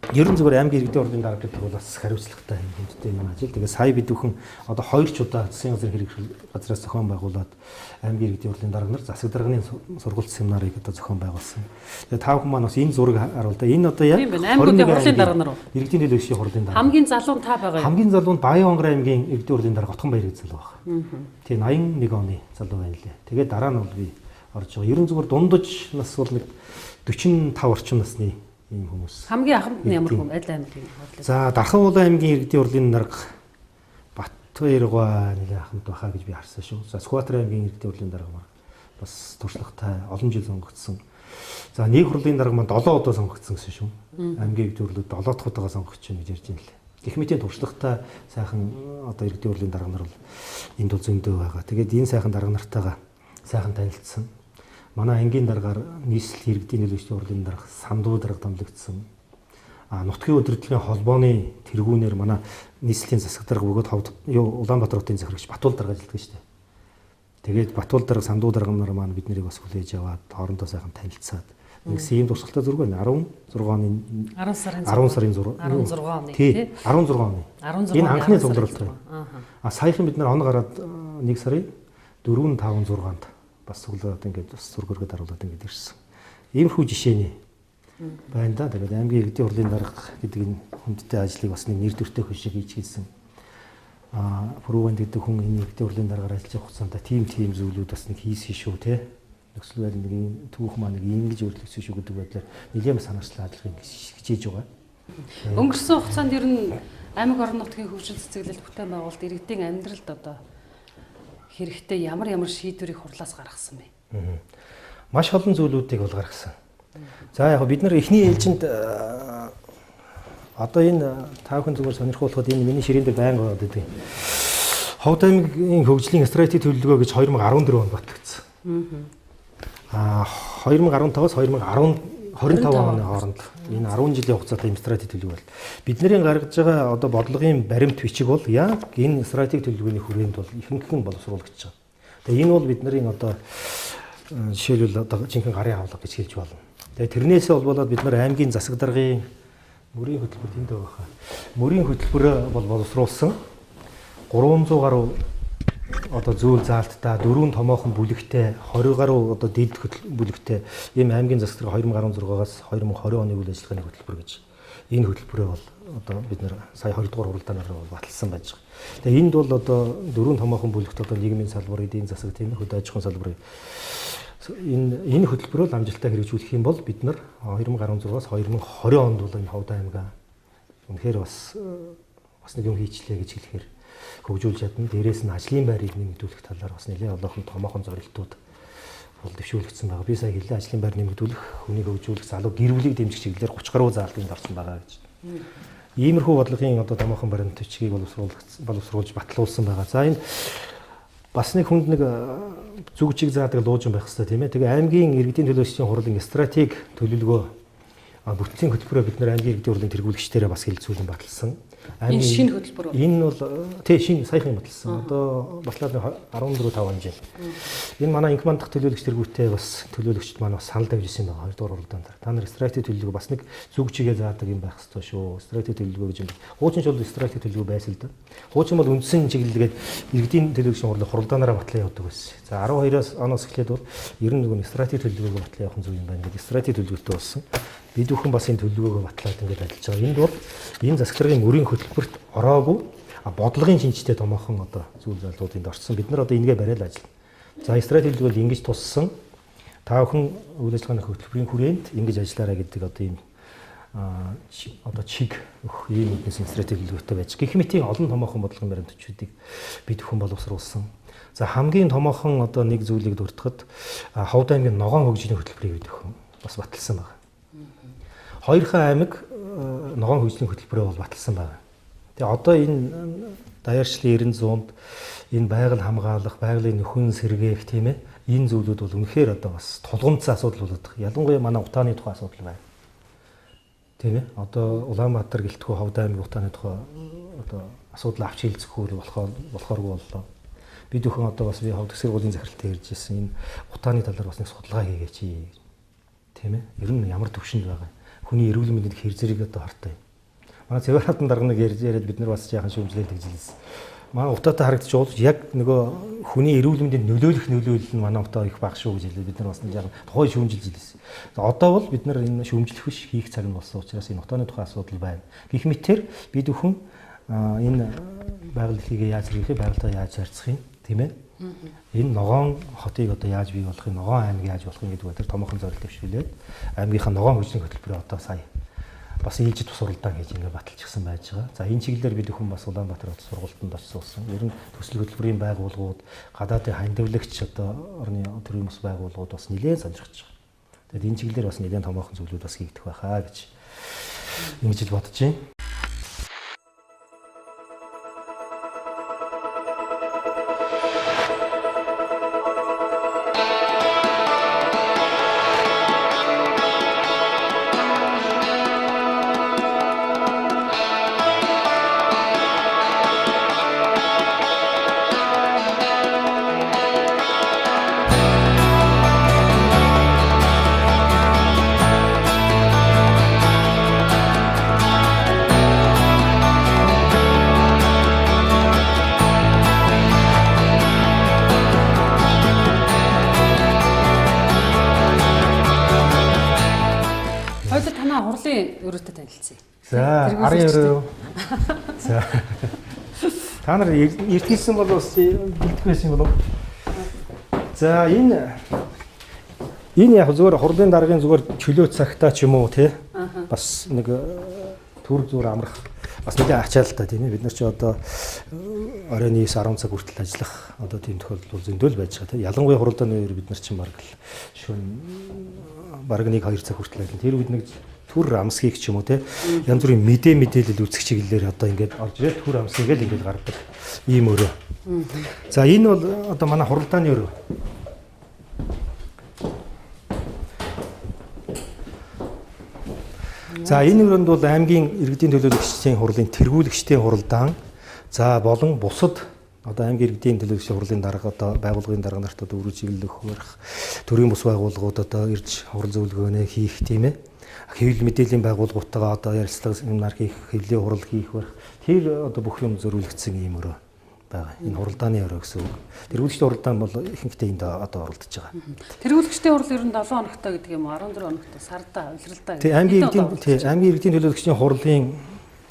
ер нь зүгээр аймгийн иргэдийн хурлын дарга гэдэг бол бас хариуцлагатай хэмжээтэй юм ажил. Тэгээд сая бид бүхэн одоо 2 ч удаа засгийн газрын хэрэг газраас зохион байгуулад аймгийн иргэдийн хурлын дарга нар засаг дарганы сургалт семинарыг одоо зохион байгуулсан. Тэгээд тав хүн маань бас энэ зураг харуулдаа. Энэ одоо яг аймгийн хурлын дарга нар уу? Иргэдийн төлөөлөгчийн хурлын дарга. Хамгийн залуу та байгаа юм. Хамгийн залуу нь Баян-Онгор аймгийн иргэдийн хурлын дарга Отгон Баярыг залуу байна. Тийм 81 оны залуу байна лээ. Тэгээд дараа нь бол би орж байгаа. Ер нь зүгээр дундаж нас бол нэг 45 орчим насны ийм хүмүүс. Хамгийн ахмад нь ямар хүн? Адил аймгийн хурлын. За Дархан улаан аймгийн иргэдийн хурлын дарга Батбаяргаа нэг ахмад бахаа гэж би харсан шүү. За Сүхбаатар аймгийн иргэдийн хурлын дарга маань бас туршлагатай олон жил сонгогдсон. За нэг хурлын дарга маань 7 удаа сонгогдсон гэсэн шүү. Аймгийн иргэдийн хурлууд 7 дахь удаага сонгогч байна гэж ярьж байна лээ. Гэх мэтийн туршлагатай сайхан одоо иргэдийн хурлын дарга нар бол энд бол зөндөө байгаа. Тэгээд энэ сайхан дарга нартайгаа сайхан танилцсан. Манай ангийн даргаар нийслэл иргэдийн төлөөлөгчдийн хурлын дарга Сандуу дарга томилогдсон. Нутгийн удирдлагын холбооны тэргүүнээр манай нийслэлийн засаг дарга бөгөөд Улаанбаатар хотын захирагч Батуул дарга ажилладаг шүү дээ. Тэгээд Батуул дарга Сандуу дарга нар маань бид нарыг бас хүлээж аваад хоорондоо сайхан танилцаад нэгсэн ийм туршлагатай зүрх байна. 16 оны 10 сарын 6 16 оны тий 16 оны. Энэ анхны цугларалт байна. Саяхан бид нар он гараад 1 сарын 4 5 6-нд бас цуглаад ингээд бас зургөргөд харуулад ингээд ирсэн. Иймэрхүү жишээний байна да. Тэгээд аймгийн иргэдийн хурлын дарга гэдэг энэ хүндтэй ажлыг бас нэг нэр төртэй хүн шиг хийж хийсэн. Бүрүүгэнд гэдэг хүн энэ иргэдийн хурлын даргаар ажиллаж байгаа хугацаанд тийм зүйлүүд бас нэг хийсэн шүү те. Нөхцөл байдал нэг юм түүх маань нэг ингэж өөрчлөгдсөн шүү гэдэг байдлаар нэлээд санаачлал хадгалахыг хичээж байгаа. Өнгөрсөн хугацаанд ер нь аймаг орон нутгийн хөгжил цэцэглэлт бүтээн байгуулалт иргэдийн амьдралд одоо хэрэгтэй ямар шийдвэрийг хурлаас гаргасан бэ? Маш олон зүйлүүдийг бол гаргасан. За яг бид нар эхний ээлжинд одоо энэ тав хүн зүгээр сонирхуулахад энэ миний ширээн дээр байнга болоод идэв. Ховд аймгийн хөгжлийн стратеги төлөвлөгөө гэж 2014 онд батлагдсан. 2015-аас 2025 оны хооронд энэ 10 жилийн хугацаатай стратеги төлөвлөгөө бол бидний гаргаж байгаа одоо бодлогын баримт бичиг бол яг энэ стратеги төлөвлөгөөний хүрээнд бол ихэнх нь боловсруулагдаж байгаа. Тэгээ энэ бол бидний одоо жишээлбэл одоо жинхэнэ гарын авлага гэж хэлж болно. Тэгээ тэрнээсээ болоод бид нар аймгийн засаг даргын мөрийн хөтөлбөр тэнд байгаа хаа. Мөрийн хөтөлбөрөө бол боловсруулсан. 300 гаруй одоо зүйл заалттай 4 томоохон бүлэгтэй 20 гаруй одоо дээд бүлэгтэй ийм аймгийн засаг дарга 2016-аас 2020 оны үйл ажиллагааны хөтөлбөр гэж энэ хөтөлбөрөө бол одоо бид нэр сая 2 дугаар хуралдаанаар бол баталсан байж байгаа. Тэгээ энд бол одоо 4 томоохон бүлэгт одоо нийгмийн салбар, эдийн засаг, тийм ээ, хөдөө аж ахуйн салбарын энэ хөтөлбөрөөр амжилттай хэрэгжүүлэх юм бол бид нар 2016-аас 2020 онд бол энэ Ховд аймгаа үнэхээр бас нэг юм хийчлээ гэж хэлэхээр хөгжүүлж чадна. Дээрээс нь ажлын байрыг нэмэгдүүлэх талаар бас нэлээд олонхон томоохон зорилтууд бол дэвшүүлэгдсэн байгаа. Би сая хэлээ, ажлын байр нэмэгдүүлэх, хүнийг хөгжүүлэх, залуу гэр бүлийг дэмжих чиглэлээр 30 гаруй заалтанд орсон байгаа гэж. Иймэрхүү бодлогын одоо томоохон баримт төчгийг боловсруулж батлуулсан байгаа. За энэ бас нэг хүнд нэг зүг чиг заадаг луужин байх хэрэгтэй, тийм ээ. Тэгээ аймгийн иргэдийн төлөөлөгчдийн хурлын стратеги төлөвлөгөө бүтцийн хөтөлбөрөөр бид нар аймгийн иргэдийн хурлын тэргүүлэгчдээрээ бас хэлэлцүүлэн баталсан. Энэ шинэ хөтөлбөр. Энэ бол шинэ саяхан баталсан. Одоо батлаад 14-5 хоног. Энэ манай инкманд дахь төлөөлөгч тэргүүтээ бас төлөөлөгчд маань бас санал тавьж ирсэн байгаа 2 дугаар хуралдаан дээр. Та нар стратеги төлөвлөгөө бас нэг зүг чигээ заадаг юм байх хэрэгтэй шүү. Стратеги төлөвлөгөө гэж юм. Хуучин ч бол стратеги төлөвлөгөө байсан л да. Хуучин бол үндсэн чиглэлгээд иргэдийн төлөөлөгчийн хурлын хуралдаанаараа батлан явуулдаг байсан. За 12-оос оноос эхлээд бол ер нь нэг стратеги төлөвлөгөөгөө батлан явах зүг юм байна гэдэг стратеги төлөвлөгөөтэй болсон. Бид бүхэн бас энэ төлөвлөгөөгөө батлаад ингээд ажиллаж байгаа. Энд бол энэ засаг даргын мөрийн хөтөлбөрт ороогүй бодлогын шинжтэй томоохон одоо зүйл залтуудынд орсон. Бид нар одоо энэгээ бариад ажиллана. За стратеги төлөвлөгөө ингэж туссан. Та бүхэн үйл ажиллагааны хөтөлбөрийн хүрээнд ингэж ажиллаарай гэдэг одоо ийм одоо чиг өгөх ийм үднэс стратеги төлөвлөгөөтэй байж. Гэх мэтийн олон томоохон бодлогын баримтчүүдийг бид бүхэн боловсруулсан. За хамгийн томоохон одоо нэг зүйлийг дурдахад Ховд аймгийн ногоон хөгжлийн хөтөлбөрийг бид бүхэн бас баталсан байна. Хоёрхан аймаг ногоон хөгжлийн хөтөлбөрөө бол баталсан байна. Тэгээ одоо энэ даяарчлалын 90-100-д энэ байгаль хамгаалах, байгалийн нөхөн сэргээх, тийм ээ, энэ зүйлүүд бол үнэхээр одоо бас тулгымцсан асуудал болоод байгаа. Ялангуяа манай утааны тухай асуудал байна. Тийм ээ. Одоо Улаанбаатар гэлтгүү Ховд аймгийн утааны тухай одоо асуудал авч хэлцэхгүй болохооргүй боллоо. Бид бүхэн одоо бас би Ховд сургуулийн захиралтай ярьж ирсэн энэ утааны талаар бас нэг судалгаа хийгээч. Тийм ээ. Ер нь ямар төвшөнд байгаа. Хүний эрүүл мэндэд хэр зэрэг одоо хартай. Манай цэвэрхатан дарга нэг яриад бид нар бас яахан шүүмжлээд тэгжилсэн. Манай утаатай харагдаж байгаа яг нөгөө хүний эрүүл мэндэд нөлөөлөл нь манай утаа их бага шүү гэж хэлээд бид нар бас нэг яахан тухай шүүмжилж хэлсэн. Одоо бол бид нар энэ шүүмжлэх биш хийх цаг нь болсон учраас энэ утааны тухай асуудал байна. Гэх мэтээр бид бүхэн энэ байгаль дэлхийгээ яаж хэрэглэх, байгальтаа яаж харьцах юм, тийм ээ? Энэ ногоон хотыг одоо яаж бий болгох юм, ногоон аймаг яаж болох юм гэдэг батэр томоохон зорилт төвшүүлээд аймгийнхаа ногоон хөгжлийн хөтөлбөрөө одоо сая бас ээлжид тус суралдаан хийж ингээд баталчихсан байж байгаа. За энэ чиглэлээр бид бүхэн бас Улаанбаатар хот сургалтанд очсон. Ер нь төсөл хөтөлбөрийн байгууллагууд, гадаадын хандивлагч одоо орны төрийн бас байгууллагууд бас нэлээд сонирхож байгаа. Тэгэд энэ чиглэлээр бас нэлээд томоохон зүйлүүд бас хийгдэх байхаа гэж ингэж л бодож байна. Өөрөөтэй танилцъя. За 12. За. Та нар эрт хэлсэн бол бас бэлтгэх байсан болов. За энэ яг зүгээр хурлын даргын зүгээр чөлөө цагтаа ч юм уу те бас нэг төр зүгээр амрах бас нэг ачаалтаа тийм ээ бид нар чи одоо оройн 9-10 цаг хүртэл ажиллах одоо тийм тохиолдол зөндөл байж байгаа те ялангуяа хуралдааны үеэр бид нар чи бараг л шөнө бараг 1-2 цаг хүртэл ажиллана. Тэр үед нэг төр амсгийг ч юм уу те янз бүрийн мэдээлэл үүсгэх чиглэлээр одоо ингээд орж ирээд төр амсгийг л ингээд гаргадаг ийм өрөө. За энэ бол одоо манай хуралдааны өрөө. За энэ өрөөнд бол аймгийн иргэдийн төлөөлөгчдийн хурлын тэргүүлэгчдийн хуралдаан за болон бусад одоо аймгийн иргэдийн төлөөлөгчдийн хурлын дарга одоо байгууллагын дарга нарт одоо өрөө чиглэлөх хөрөх төрийн бус байгууллагууд одоо ирж хурал зөвлөгөөнөө хийх тийм ээ. Хэвлэл мэдээллийн байгууллагуудтайгаа одоо ярилцлага семинар хийх, хэвлэлийн хурал хийх байх. Тэр одоо бүх юм зөрүүлэгдсэн юм өрөө. байгаа. Энэ хуралдааны өрөө гэсэн үг. Тэргүүлэгчдийн хуралдаан бол ихэнхдээ энд одоо оролдож байгаа. Тэргүүлэгчдийн хурал ер нь 7 хоногтой гэдэг юм уу? 14 хоногтой сарда улиралдаа. Тий, аймгийн иргэдийн төлөөлөгчдийн хурлын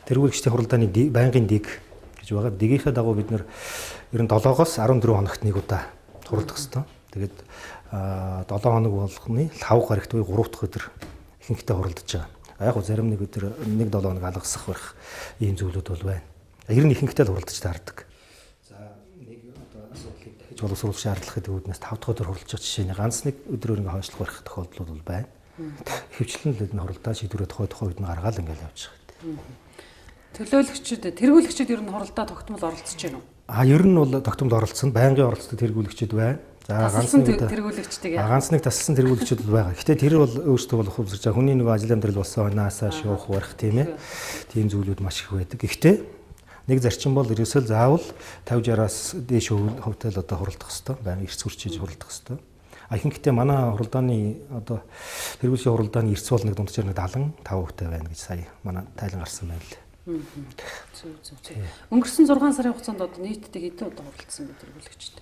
тэргүүлэгчдийн хуралдааны байнгын дэг гэж байгаа. Дэгийнхээ дагуу бид нэр ер нь 7-оос 14 хоногт нэг удаа хуралдах хэрэгтэй. Тэгээд 7 хоног болгоны 5 гарагт буюу 3 дахь өдөр ихэнхдээ хуралдаж байгаа. Яг гоо зарим нэг өдөр 1-7 хоног алгасах байх ийм зүйлүүд бол байна. Ер нь ихэнхдээ л хуралдаж таардаг. За нэг одоо асуудлыг дахиж боловсруулах шаардлагатай үүднээс 5 дахь өдөр хуралдаж байгаа жишээ нь ганц нэг өдрөөр ингээ хойшлох барих тохиолдлууд бол байна. Хөвчлэн л энэ хуралдаа шийдвэрээ тухай үед нь гаргаал ингээл явж байгаа. Төлөөлөгчд, тэргүүлэгчд ер нь хуралдаа тогтмол оролцож байна уу? Ер нь бол тогтмол оролцсон, байнгын оролцдог тэргүүлэгчд байна. За ганц нэг тасалсан тэргүүлэгчд байгаа. Гэтэ тэр бол өөрсдөө бол хувьсарч байгаа. Хүний нэг ажил амьдрал болсон онаасаа шуух барих тийм ээ. Тийм зүйлүүд маш их байдаг. Гэхдээ нэг зарчим бол ерөөсөө заавал 50-60-аас дээш хувьтай л одоо хуралдах хэвээр байна. Эрс хүрчиж хуралдах хэвээр. Ихэнхдээ манай хуралдааны одоо тэргүүлэгчийн хуралдааны эрс бол нэг дунджаар нэг 75% байна гэж сая манай тайлан гарсан байна л. Өнгөрсөн 6 сарын хугацаанд одоо нийтдээ хэдэн удаа хуралдсан бэ тэргүүлэгчд?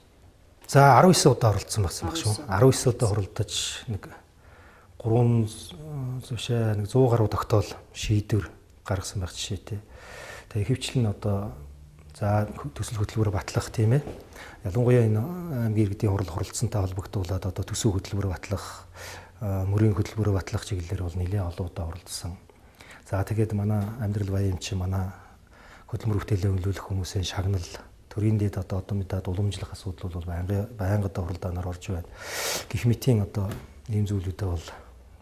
За 19 удаа оролцсон байсан баг шүү. 19 удаа хуралдаж нэг 3 зөвшөө нэг 100 гаруй тогтоол шийдвэр гаргасан байх жишээтэй. Тэгээ хөвчлэн одоо за төсөл хөтөлбөрөөр батлах тийм ээ. Ялангуяа энэ аймгийн иргэдийн хурал хуралдсантай холбогдуулаад одоо төсөв хөтөлбөрөөр батлах, мөрийн хөтөлбөрөөр батлах чиглэлээр бол нэлээд олон удаа хуралдсан. За тэгээд манай амьдрал баян чи манай хөдөлмөр бүтээлээ өнгөлүүлэх хүмүүсийн шагнал төрийн дэд одоо мэдээд уламжлах асуудал бол байнга одоо хуралдаанаар орж байна. Гэх мэтийн одоо ийм зүйлүүдээ бол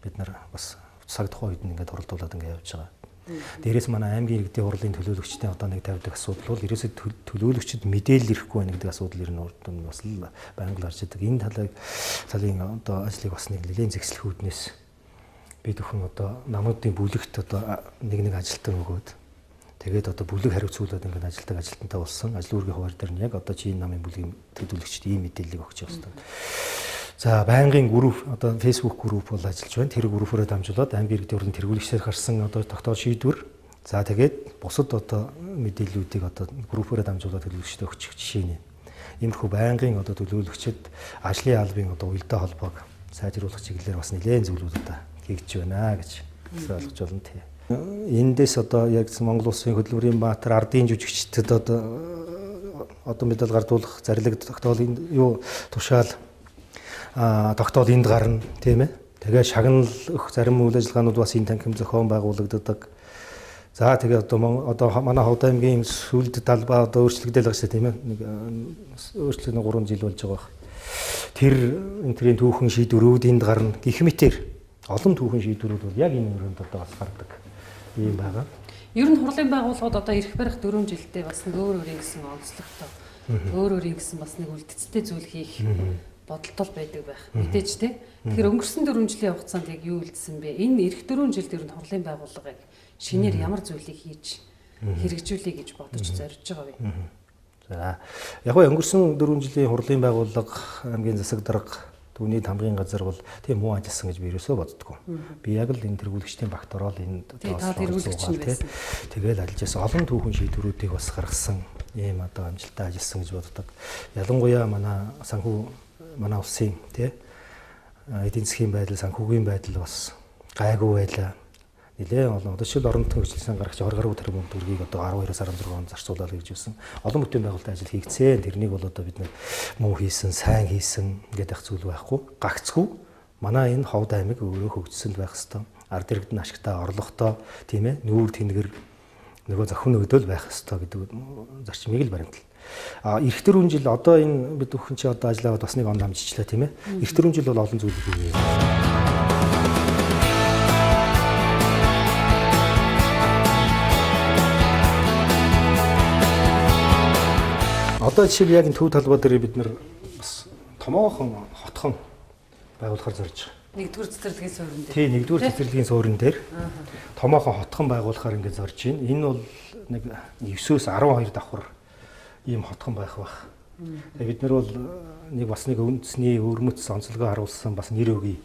бид нар бас цаг тухайн үед ингээд хуралдуулаад ингээд явж байгаа. Дээрээс манай аймгийн иргэдийн хурлын төлөөлөгчдийн одоо нэг тавьдаг асуудал бол ерөөсөө төлөөлөгчд мэдээлэл ирэхгүй байна гэдэг асуудал ер нь урд нь бас л байнга гарч идэг. Энэ талын одоо ажлыг бас нэг нэлийн зэгслэх үүднээс бид бүхэн одоо намуудын бүлэгт одоо нэг ажилтан өгөөд тэгээд одоо бүлэг хариуцуулаад ингээд ажилтдаг ажилтнтай болсон. Ажил үүргийн хуваар дээр нь яг одоо чи энэ намын бүлгийн төлөөлөгчд ийм мэдээллийг өгч явах хэрэгтэй. За байнгын групп одоо Facebook групп бол ажиллаж байна. Тэр группөөрөө дамжуулаад аймгийн иргэдийн хурлын тэргүүлэгчээр гарсан одоо тогтоол шийдвэр. За тэгээд бусад одоо мэдээллүүдийг одоо группөөрөө дамжуулаад төлөөлөгчдөд өгчих жишээ нь. Иймэрхүү байнгын одоо төлөөлөгчд ажлын албан одоо уялдаа холбоог сайжруулах чиглэлээр бас нэлээд зүйлүүд одоо хийгдэж байна гэж ойлгож байна тий. Эндээс одоо яг Монгол Улсын хөдөлмөрийн баатар ардын жүжигчдэд одоо медаль гардуулах зарлиг тогтоолын юу тушаал тогтоол энд гарна тийм ээ. Тэгээ шагнал өх зарим үйл ажиллагаанууд бас энэ танхим зохион байгуулагддаг. За тэгээ одоо манай Ховд аймгийн сүлд талбай одоо өөрчлөгдөж байгаа шүү тийм ээ. Нэг өөрчлөлт 3 жил болж байгаа. Тэр энтрийн түүхэн шийдвэрүүд энд гарна. Гэх мэтэр олон түүхэн шийдвэрүүд бол яг энэ өрөөнд одоо бас гардаг юм байгаа. Ер нь хурлын байгууллагууд одоо ирэх барих 4 жилдээ бас нэг өөр гэсэн онцлогтой. Өөр гэсэн бас нэг үлдэцтэй зүйл хийх бодолтой байдаг байх. Мэдээж тий. Тэгэхээр өнгөрсөн 4 жилийн хугацаанд яг юу үлдсэн бэ? Энэ эх 4 жилд ер нь хурлын байгууллагыг шинээр ямар зүйлийг хийж хэрэгжүүлэе гэж бодож зорж байгаа вэ? За яг нь өнгөрсөн 4 жилийн хурлын байгууллага аймгийн засаг дарга түүний тамгын газар бол тийм муу ажилласан гэж би ерөөсөө боддгоо. Би яг л энэ тэргүүлэгчдийн багторол энэ тэргүүлэгч тэгэл ажиллаж олон түүхэн шийдвэрүүдийг бас гаргасан ийм одоо амжилттай ажилласан гэж боддог. Ялангуяа манай улсын тий эдийн засгийн байдал, санхүүгийн байдал бас гайгүй байлаа. Нилээ олон одоо жишээл орон нутгийн хөгжлийн гарагч 20 гаруй тэрбум төгрөгийг одоо 12-аас 16 он зарцуулаад гэж хэлсэн. Олон бүтээн байгуулалтын ажил хийгдсэн. Тэрнийг бол одоо бид муу хийсэн, сайн хийсэн гэдэг зүйл байхгүй. Гагцгүй манай энэ Ховд аймаг өөрөө хөгжсөнд байх хэвээр. Ард иргэд нь ашигтай, орлоготой тийм ээ нүүр тэнгэр нөгөө зохин өгдөл байх хэвээр гэдэг зарчмыг л баримтал. Эх 4 жил одоо энэ бид бүхэн чи одоо ажиллаад бас нэг он дамжчихлаа тийм ээ. Эх 4 жил бол олон зүйл хийгээ. Одоо жишээл яг энэ төв талбай дээр бид нар бас томоохон хотхон байгуулахаар зорж байгаа. Нэгдүгээр цэцэрлэгийн суурин дээр. Тий, нэгдүгээр цэцэрлэгийн суурин дээр томоохон хотхон байгуулахаар ингэж зорж байна. Энэ бол нэг 9-өөс 12 давхар ийм хотхон байх бах. Тэгээ бид нар бол нэг бас нэг үндэсний өрмөц онцлогоо харуулсан бас нэр өгье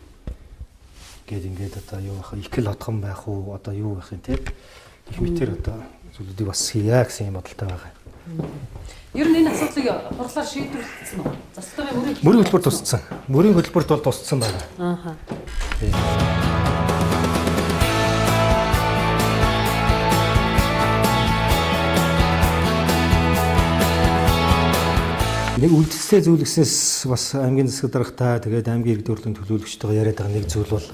гээд ингээд одоо юу байх ихэл хотхон байх уу одоо юу байх юм те. Их мэтэр одоо зүйлүүдийг бас хийя гэсэн юм бодолтой байгаа. Ер нь энэ асуудлыг хурлаар шийдвэрлэсэн үү? Засгийн даргын Мөрийн хөтөлбөр тусцсан. Мөрийн хөтөлбөрт бол тусцсан байна. Ааха. Нэг үлдэлцээ зөвлөснөөс бас аймгийн засаг даргатай тэгээд аймгийн иргэд урлагийн төлөөлөгчтэйгээ яриад байгаа нэг зүйл бол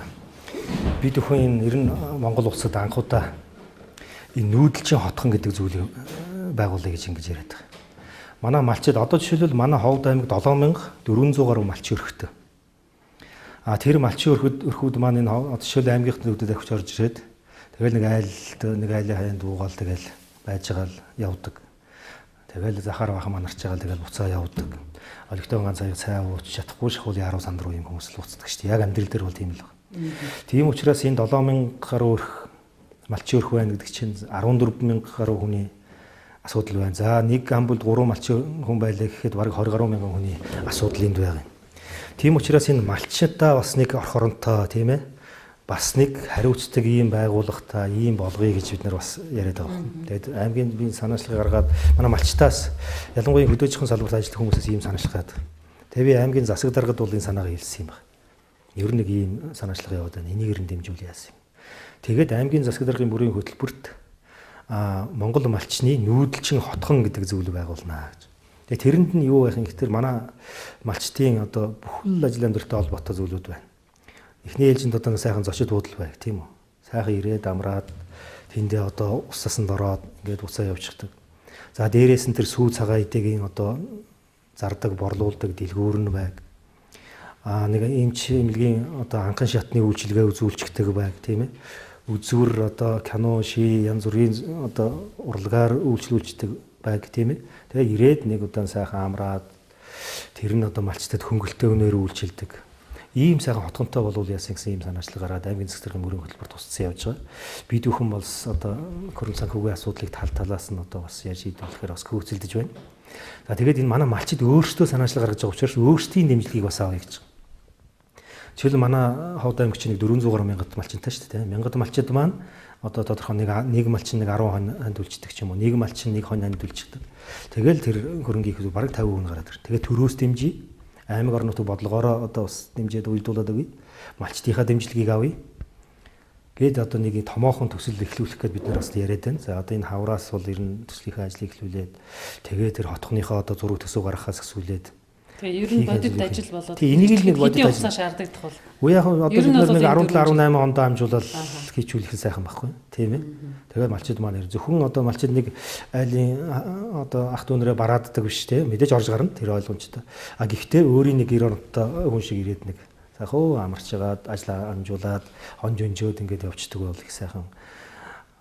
бид өхөн ер нь Монгол улсад анхудаа энэ нүүдэлчин хотхон гэдэг зүйлийг байгуулъя гэж ингэж яриад байгаа. Манай малчид одоо жишээлбэл манай Ховд аймагт 7400 гаруй малчин өрхөтэй. Тэр малчин өрхүүд маань энэ жишээлбэл аймгийнхны нүдэд авч орж ирээд тэгэл нэг айлын хаяанд дуугаал тэгэл байж байгаа л явдаг. Тэгэл захаар бахан манарч байгаа тэгэл буцаа явдаг. Олигтой ганц аяг цай ууч чадахгүй шахуулын 10 санд руу юм хүмүүс л ууцдаг шүү дээ. Яг амьдрал дээр бол тийм л байна. Тийм учраас энэ 7000 гаруй өрх малчин өрх байна гэдэг чинь 14000 гаруй хүний асуудал байна. За нэг амбулд 3 малчин хүн байлаа гэхэд бараг 20 гаруй мянган хүний асуудал энд байгаа юм. Тийм учраас энэ малчидаа бас нэг орох оронтой тийм ээ. Бас нэг хариуцдаг ийм байгууллагатай ийм болгоё гэж бид нар бас яриад байгаа. Тэгээд аймгийн би санаачлага гаргаад манай малчтаас ялангуяа хөдөөжихөн салбарт ажиллах хүмүүсээс ийм санаачлага гадаг. Тэгээд би аймгийн засаг даргад бол энэ санаагаа хэлсэн юм байна. Ер нь нэг ийм санаачлага яваад байна. Энийг ер нь дэмжүүл яасан юм. Тэгээд аймгийн засаг даргын бүрийн хөтөлбөрт Монгол малчны нүүдэлчин хотхон гэдэг зүйл байгуулнаа гэж. Тэгээд тэрэнд нь юу байх юм гэхээр манай малчтын одоо бүхэл ажил амьдралтай холбоотой зүйлүүд байна. Эхний ээлжинд одоо сайхан зочид буудал байг тийм үү. Сайхан ирээд амраад тэндээ одоо усасанд ороод ингээд уцаа явчихдаг. За дээрээс нь тэр сүү цагаан идэгийн одоо зардаг, борлуулдаг дэлгүүр нь байг. Нэг эмч эмнэлгийн одоо анхан шатны үйлчилгээ үзүүлчихдэг байг тийм ээ. Үзүүр одоо кино, ши янз бүрийн одоо урлагаар үйлчлүүлждэг байг тийм ээ. Тэгээ ирээд нэг удаан сайхан амраад тэр нь одоо малчтад хөнгөлтэй өнөөр үйлчилдэг. Ийм сайхан хотгонтой болвол яасан гэсэн ийм санаачлал гараад аймгийн засаг даргын мөрийн хөтөлбөр тусцсан явж байгаа. Бид бүхэн бол одоо хөрөнгө санхүүгийн асуудлыг талаас нь одоо бас яаж шийдвэрлэхээр бас хөөцөлдөж байна. За тэгээд энэ манай малчид өөрсдөө санаачлал гаргаж байгаа учраас өөрсдийн дэмжлэгийг бас авъя гэж байгаа. Жишээлбэл манай Ховд аймагч нэг 400 гаруй мянгад малчинтай шүү дээ. Мянгад малчид маань одоо тодорхой нэг малчин нэг 10 хонд үлчдэг ч юм уу. Нэг малчин нэг хонд үлчдэг. Тэгэл тэр хөрөнгөний бараг 50% нь гараад ир. Тэгээд төрөөс дэмжиж аймаг орнотыг бодлогоороо одоо бас дэмжиж уйлдуулаад өгье. Малчтынхаа дэмжлэгийг авъя. Гээд одоо нэг томоохон төсөл эхлүүлэх гээд бид нар бас яриад байна. За одоо энэ хавраас бол ер нь төслийнхээ ажлыг эхлүүлээд тэгээ тэр хотхныхоо одоо зураг төсөв гаргахаас эхлүүлээд тэгээ ер нь бодит ажил болоод тийм энийг л нэг бодит ажил шаарддаг бол. Үе яг одоо бид нар нэг 17 18 онд амжуулаад хийчүүлэх сайхан байхгүй тийм ээ. Тэгээ малчид маань зөвхөн одоо малчид нэг айлын одоо ах дүүнэрээ барааддаг биш тийм мэдээж орж гарна тэр ойлгомжтой. Гэхдээ өөрийн нэг 90 онтой хүн шиг ирээд нэг сайхан амарч жагаад ажлаа амжуулаад хонж өнжөөд ингээд явцдаг бол их сайхан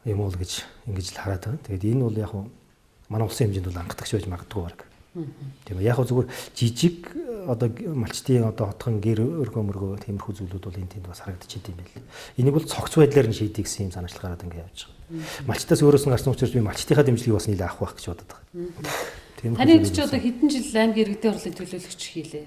юм уу гэж ингэж л хараад байгаа. Тэгээд энэ бол яг манай улсын хэмжээнд бол анхдагч байж магадгүй баг. Тийм яг зүгээр жижиг одоо малчтын одоо хотхон гэр өргөмөргөө тиймэрхүү зүйлүүд бол энэ тэнд бас харагдчихэд юм байл. Энийг бол цогц байдлаар нь шийдэх гэсэн юм санаачлал гараад ингээд явж байгаа. Малчтаас өөрөөс нь гарсан учраас би малчтынхаа дэмжлэгийг бас нийлээ авах байх гэж бодод байгаа. Тийм. Таны ч одоо хэдэн жил аймгийн иргэдийн хурлын төлөөлөгч хийлээ.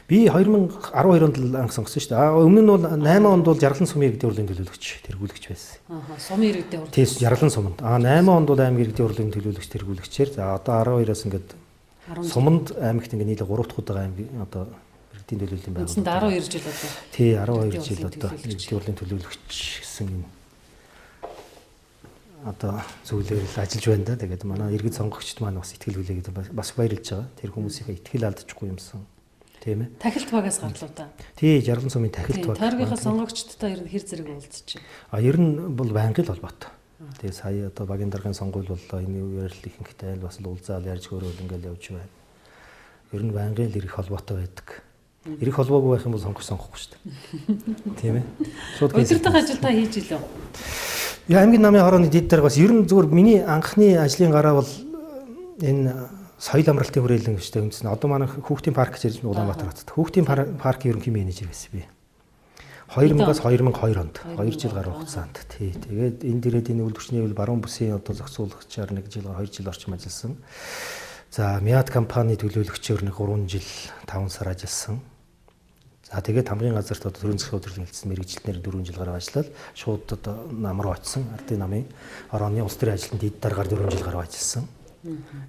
Би 2012 онд л анх сонгосон шүү дээ. Өмнө нь бол 8 онд бол Жаргалан сумын иргэдийн хурлын төлөөлөгч тэргүүлэгч байсан. Сумын иргэдийн хурлын. Тийм Жаргалан суманд. 8 онд бол аймгийн иргэдийн хурлын төлөөлөгч тэргүүлэгчээр. За одоо 12-аас ингээд суманд аймагт ингээд нийлээ 3 дахь удаа аймгийн одоо иргэдийн төлөөллийн байгууллага. Үндсэндээ 12 жил одоо. Тий 12 жил одоо иргэдийн хурлын төлөөлөгч гэсэн юм. Одоо зүйлээр л ажиллаж байна да. Тэгээд манай иргэд сонгогчд маань бас ихтгэл хүлээгээд бас баярлж байгаа. Тэр хүмүүсийнхээ ихтгэл алдчихгүй юмсан. Тийм ээ. Тахилт багаас гарлуу та. Тий, Жаргалан сумын тахилт баг. Тойргийнхаа сонгогчдтой ер нь хэр зэрэг уулзч байна. Ер нь бол байнгын л холбоотой. Тэгээ сая одоо багийн даргын сонгуул боллоо. Энэ үеэрл ихэнхтэй айл бас л уулзаал ярьж хөрөөл ингээл явж байна. Ер нь байнгын л ирэх холбоотой байдаг. Ирэх холбоогүй байх юм бол сонгохгүй шүү дээ. Тийм ээ. Шууд өдөртөх ажил та хийж илөө. Яа аймгийн намын хорооны дэд дарга бас ер нь зүгээр миний анхны ажлын гараа бол энэ соёл амралтын хүрээлэн гэжтэй үндэснэ. Одоо манай хүүхдийн парк гэж Улаанбаатар хотод. Хүүхдийн паркийн ерөнхий менежер байсан би. 2000-аас 2002 онд 2 жил гаруй хугацаанд. Тий. Тэгээд энэ дээрээ энэ үйлдвэрчний хэвэл баруун бүсийн одоо зохицуулагчаар 1 жил 2 жил орчим ажилласан. За Miat компани төлөөлөгчөөр нэг 3 жил 5 сар ажилласан. За тэгээд хамгийн газарт одоо төрийн засгийн удирдлага хэлсэн мэрэгчлэнээр 4 жил гаруй ажиллаад шууд одоо нам руу очсон. Ардын намын орооны улс төрийн ажилтны дэд даргаар 4 жил гаруй ажилласан.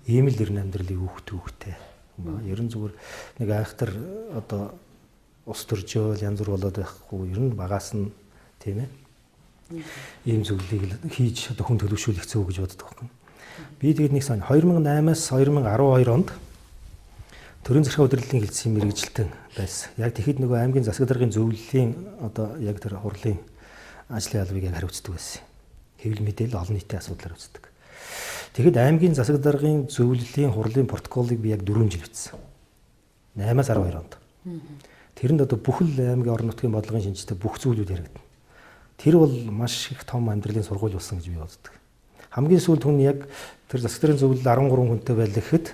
Ийм л ер нь амьдралын хүүхдтэй. Ер нь зүгээр нэг айхтар одоо ус төржөөл янз бүр болоод байхгүй ер нь багаас нь тийм ээ. Ийм зүйлийг хийж одоо хүн төлөвшүүлэх зөв гэж боддог байхгүй. Би тэгээд нэг сан 2008-аас 2012 онд төрийн засгийн удирдлагын хэлтсийн мэрэгжилтэн байсан. Яг тэгэхэд нөгөө аймгийн засаг даргын зөвлөлийн одоо яг тэр хурлын ажлын албыг яг хариуцдаг байсан. Хэвлэл мэдээлэл олон нийтийн асуудлаар үздэг. Тэгэхэд аймгийн засаг даргын зөвлөлийн хурлын протоколыг би яг 4 жил бичсэн. 8-аас 12 онд. Тэрэнд одоо бүхэл аймгийн орон нутгийн бодлогын шинжтэй бүх зүйлүүд яригдана. Тэр бол маш их том амьдралын сургууль болсон гэж би боддог. Хамгийн сүүлд хүн яг тэр засаг даргын зөвлөл 13 хүнтэй байлаа гэхэд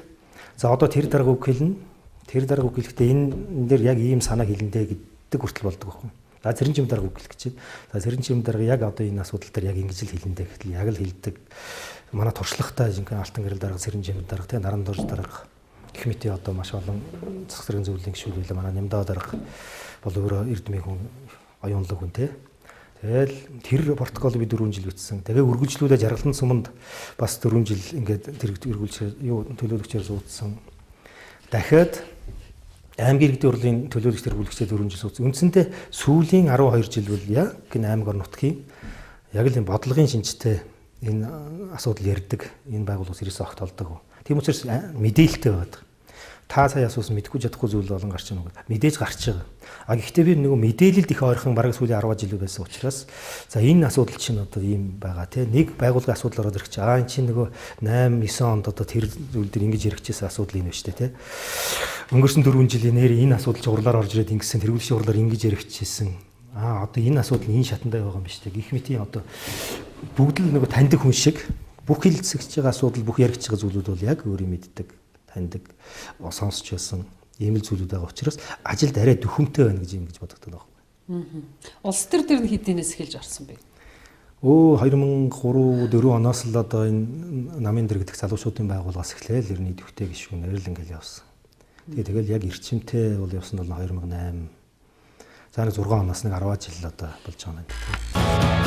за одоо тэр дарга үг хэлнэ. Тэр дарга үг хэлэхдээ энэ дээр яг ийм санаа хэлэндэ гэдэг хүртэл болдог байхгүй. За Цэрэнчим дарга үг хэлэх гэж байна. За Цэрэнчим дарга яг одоо энэ асуудал дээр яг ингэж л хэлэндэ гэхэл яг л хэлдэг. Манай туршлагатай жинхэнэ Алтан гэрэл дарга, Цэрэнчим дарга, тэ Наран дорж дарга гэх мэт одоо маш олон засаг даргын зөвлөлийн гишүүд байлаа. Манай Нямдаа дарга бол өөрөө эрдмийн хүн, оюунлаг хүн тэ. Тэгэл тэр протокол би 4 жил бичсэн. Тэгээ үргэлжлүүлээ жаргалан суманд бас 4 жил ингээд тэр эргүүлж төлөөлөгчээр зуудсан. Дахиад аймгийн иргэдийн хурлын төлөөлөгчдөр бүлэгчээр 4 жил суудсан. Үндсэндээ сүүлийн 12 жил бол яг энэ аймаг орон нутгийн яг л энэ бодлогын шинжтэй энэ асуудал ярьдаг энэ байгууллагаас ирсэн огт олдог. Тийм учраас мэдээлэлтэй байдаг. Та сая асуусан мэдгүй чадахгүй зүйл болон гарч байгаа нүг. Мэдээж гарч байгаа. А гэхдээ би нөгөө мэдээлэлд их ойрхон бараг сүүлийн 10 жил байсан учраас за энэ асуудал чинь одоо ийм байгаа тий. Нэг байгууллагын асуудал ороод ирэх чинь энэ чинь нөгөө 8 9 онд одоо тэр зүйл дээр ингэж яригчээсэн асуудал юм байна шүү дээ тий. Өнгөрсөн 4 жилийн нэр энэ асуудал чурлаар орж ирээд ингэсэн тэргүүлэгчийн хурлаар ингэж яригчээсэн. Одоо энэ асуудал энэ шатандаа байгаа юм биш үү? Гэх мэтийн одоо бүгд л нөгөө таньдаг хүн шиг бүх хэлцэгч байгаа асуудал бүх яригч байгаа зүйлүүд бол яг өөрийн мэддэг таньдаг сонсч байсан ийм л зүйлүүд байгаа учраас ажилд арай дөхөмтэй байна гэж бодогддог байхгүй. Улс төр дээр нь хэдийнээс эхэлж орсон бэ? 2003-4 оноос л одоо энэ намын дэр гэдэг залуучуудын байгууллагаас эхлээл ерний төвтэй гишүүнээр л ингээл явсан. Тэгэл яг эрчимтэй бол явсан бол 2008. За нэг 6 оноос нэг 10 жил одоо болж байгаа юм байна.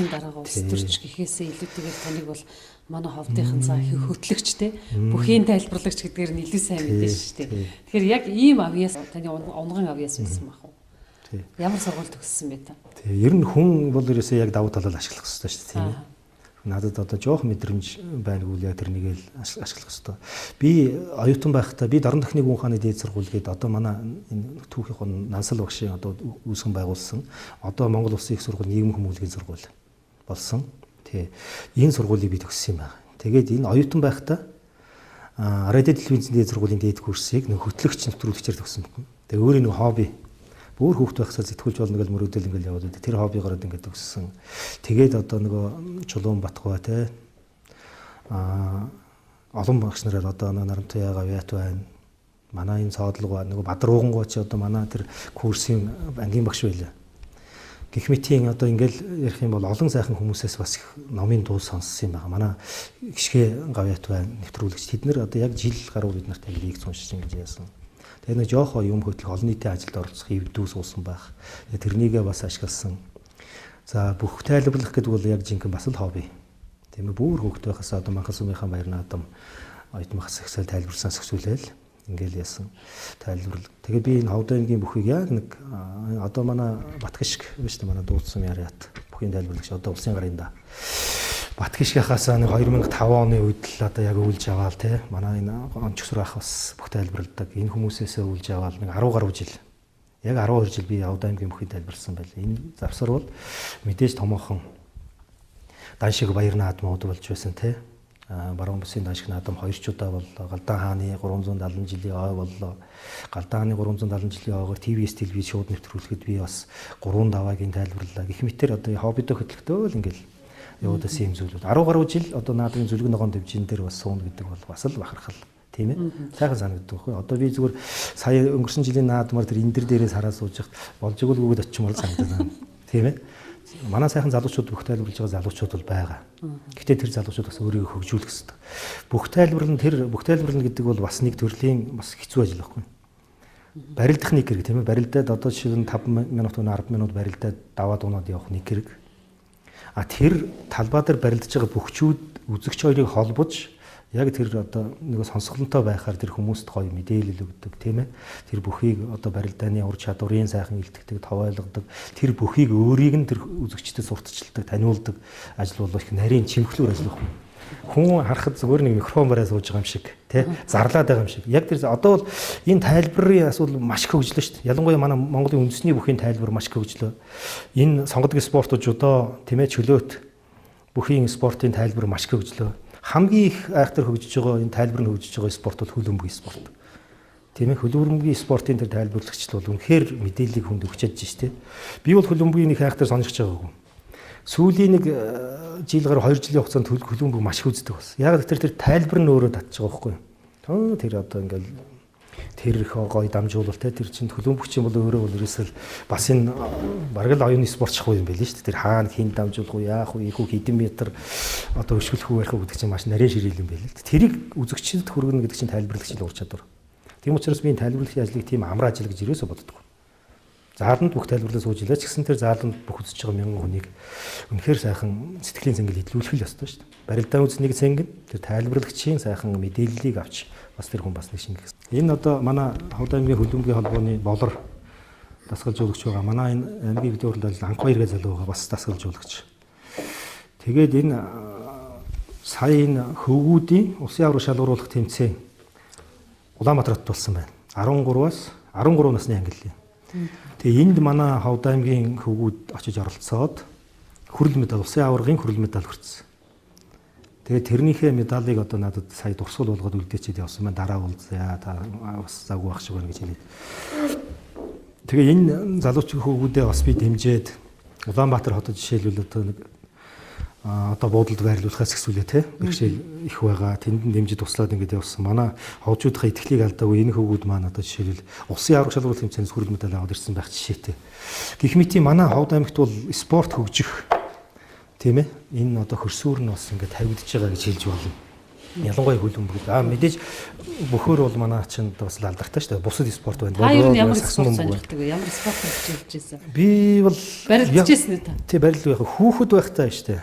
Дараагаа улс төрч гэхээсээ илүүтэйгээр таныг бол манай ховдынхан цаа их хөтлөгчтэй бүхийн тайлбарлагч гэдгээр нь илүү сайн мэдэн шүү дээ. Тэгэхээр яг ийм авьяас таны унган авьяас байсан бах уу? Ямар сургууль төгссөн бэ та? Ер нь хүн бол ерөөсөө яг давуу талаар ашиглах хэрэгтэй шүү дээ тийм ээ. Надад одоо жоох мэдрэмж байнгүй л яг тэрнийг л ашиглах хэрэгтэй. Би оюутан байхдаа би Дорн техник ухааны дээд сургууль гээд одоо манай энэ түүхийн хон Нансал багшийн одоо үүсгэн байгуулсан одоо Монгол Улсын их сургууль нийгмийн хүмүүлгийн сургууль болсон. Тий. Энэ сургуулийг би төгссөн юм байна. Тэгээд энэ оюутан байхдаа радио телевизийн дээд сургуулийн дээд курсыг нэг хөтлөгч нэвтрүүлэгчээр төгссөн байна. Тэгээд өөрийн нэг хобби бүр хүүхд байхсаа зэтгүүлж болно гэж мөрөөдөл ингээл яваад байдаг. Тэр хоббигоор ингээд төгссөн. Тэгээд одоо нөгөө Чулуун Батгой те олон багш нараар одоо Нарантай Гавьят байна. Манай энэ цаадлага нөгөө Бадруугангой ч одоо манай тэр курсын ангийн багш байлаа. Гэх мэтийн одоо ингээл ярих юм бол олон сайхан хүмүүсээс бас их номын дуу сонссон юм байна. Манай гიშгэ Гавьят байна, нэвтрүүлэгч. Тэд нэр одоо яг жил гаруй бид нарт яг лиг уншиж ингэж яасан. Тэгээ нэг жоохоо юм хөтлөх олон нийтийн ажилд оролцох хэвдүү суусан байх. Тэрнийгээ бас ашигласан. За бүх тайлбарлах гэдэг бол яг жинхэнэ бас л хобби. Тийм ээ бүр хөөхт байхаас одоо Манхан сумынхаа баярны адам оюутан махас ихсэл тайлбарсан сөхсүүлээл ингээл яасан тайлбарлал. Тэгээ би энэ ховдонгийн бүхийг яг нэг одоо манай Батгишг биш үү манай дуудсан яриад бүхийн тайлбарлагч одоо улсын гарын да. Батгишгийнхаас нэг 2005 оны үед л одоо яг өвлж аваал те манай энэ онцгсөр ах бас бүх тайлбарладаг. Энэ хүмүүсээс өвлж аваал нэг 10 гаруй жил. Яг 12 жил би Ховд аймгийн бүхий тайлбарсан байлаа. Энэ завсар бол мэдээж томоохон даншиг баярны наадмууд болж байсан те. Баруун бүсийн даншиг наадам 2 ч удаа боллоо. Галдан хааны 370 жилийн ой боллоо. Галдан хааны 370 жилийн ойгоор телевиз шууд нэвтрүүлэхэд би бас 3 даваагийн тайлбарлаа. Гэх мэтэр одоо хоббидо хөтлөхтөө л ингээл явуудаас юм зүйлүүд 10 гаруй жил одоо наадмын зүлгэн ногоон дэвжин дээр бас сууна гэдэг бол бас л бахархал тийм ээ сайхан санагддаг байхгүй одоо би зүгээр сая өнгөрсөн жилийн наадмаар тэр энэ дээрээс хараад сууж яхад болж игэл өгöd очимор санагдана тийм ээ манай сайхан залуучууд бүх тайлбарлаж байгаа залуучууд бол байгаа. Гэхдээ тэр залуучууд бас өөрийгөө хөгжүүлэх хэрэгтэй. Бүх тайлбарлал гэдэг бол бас нэг төрлийн бас хэцүү ажил байхгүй. Барилдах нэг хэрэг тийм ээ. Барилдаад одоо жишээ нь 5 минут өнө 10 минут барилдаад даваад унаад явах нэг хэрэг. А тэр талбай дээр барилдаж байгаа бүхчүүд үзэгч хоёрыг холбож яг тэр одоо нэг сонсголонтой байхаар тэр хүмүүст гоё мэдээлэл өгдөг тийм ээ. Тэр бүхийг одоо барилдааны ур чадварын сайхан илтгэдэг, товойлгодог. Тэр бүхийг өөрийг нь тэр үзэгчдэд сурталчилдаг, таниулдаг ажил бол их нарийн чимхлүүр ажил байна. Хүн харахад зүгээр нэг микрофон барай сууж байгаа юм шиг тий зарлаад байгаа юм шиг. Яг тэр одоо бол энэ тайлбарын асуудал маш их хөгжлөө шүү дээ. Ялангуяа манай Монголын үндэсний бүхийн тайлбар маш их хөгжлөө. Энэ сонгодог спортуудоо тийм ээ чөлөөт бүхийн спортын тайлбар маш их хөгжлөө. Хамгийн их айхтар хөгжиж байгаа энэ тайлбар нь хөгжиж байгаа спорт бол хөлбөмбөгийн спорт. Тийм ээ хөлбөмбөгийн спортын тэр тайлбарлагч бол үнэхээр мэдээллийг хүнд өгч чадж штэ. Би бол хөлбөмбөгийн их айхтар сонирхож байгаагүй. Сүүлийн нэг жил гаруй 2 жилийн хугацаанд хөлбөмбөг маш их үздэг бас. Яг тэр тайлбар нь өөрөө татчих байгаа байхгүй юу? Тэр одоо ингээл тэр их гоё дамжуулалт те тэр чинь хөлбөмбөгч юм бол өөрөө бол ерөөсөл бас энэ бараг л оюуны спортчхгүй юм байл шүү дээ. Тэр хаана хин дамжуулах уу, яах уу, ийхүү хэдэн метр одоо өшгөлөх үү ярих уу гэдэг чинь маш нарийн ширэл юм байл л. Тэрийг үзэгчдэд хүргэнэ гэдэг чинь тайлбарлагчийн ур чадвар. Тийм учраас би энэ тайлбарлагчийн ажлыг тийм амар ажил гэж ерөөсөө боддог. Зааланд бүх тайлбарлаа сууж илаач гэсэн тэр зааланд бүх үзэж байгаа мянган хүнийг үнэхээр сайхан сэтгэлийн зангил хөдөлгөх л ёстой шүү дээ. Барилдаан үзнийг цэнгэн тэр тайлбарлагчийн сайхан мэдээллийг авч бас тэр хүн бас нэг шинэ гэсэн. Энэ одоо манай Ховд аймгийн хөлбөмбөгийн холбооны болор дасгалжуулагч байгаа. Манай энэ аймгийн хэдийн хурлын анх баяргаа залуу байгаа бас дасгалжуулагч. Тэгээд энэ сая энэ хөвгүүдийн улсын авраг шалгууруулах тэмцээн Улаанбаатарт болсон байна. 13-аас 13 насны ангиллын. Тэгээ энд манай Ховд аймгийн хөвгүүд очиж оролцоод хүрэл медаль, улсын аваргын хүрэл медаль хүртсэн. Тэгээ тэрнийхээ медалийг одоо надад сая дурсгал болгоод үлдээчихэд явсан байна. Дараа уулзъя. Та бас завгүй байх шиг байна гэж хэлээд. Тэгээ энэ залуучгийн хөвгүүдээ бас би дэмжиж Улаанбаатар хотод жишээлбэл одоо нэг одоо буудалд байрлуулахаас ихсүүлээ те бэрхшээл их байгаа. Тэнд дэмжиж туслаад ингэж явсан. Манай ховжуудынхаа итгэлийг алдаагүй энэ хөвгүүд маань одоо жишээлбэл улсын авраг шалгуурлын тэмцээнээс хүрэл медаль аваад ирсэн байх жишээтэй. Гэх мэт манай Ховд аймагт бол спорт хөгжих тийм ээ энэ одоо хөрсүүр нь бас ингэ тавигдж байгаа гэж хэлж болно. Ялангуяа хөлбөмбөг. Мэдээж бөхөр бол манай чинь бас алдартай шүү дээ. Бусад спорт байна. Ямар спорт сонирхдаг вэ? Ямар спорт хөгжиж ирсэн? Би бол барилдажсэн үү та? Тий барилд байх. Хүүхэд байхтай шүү дээ.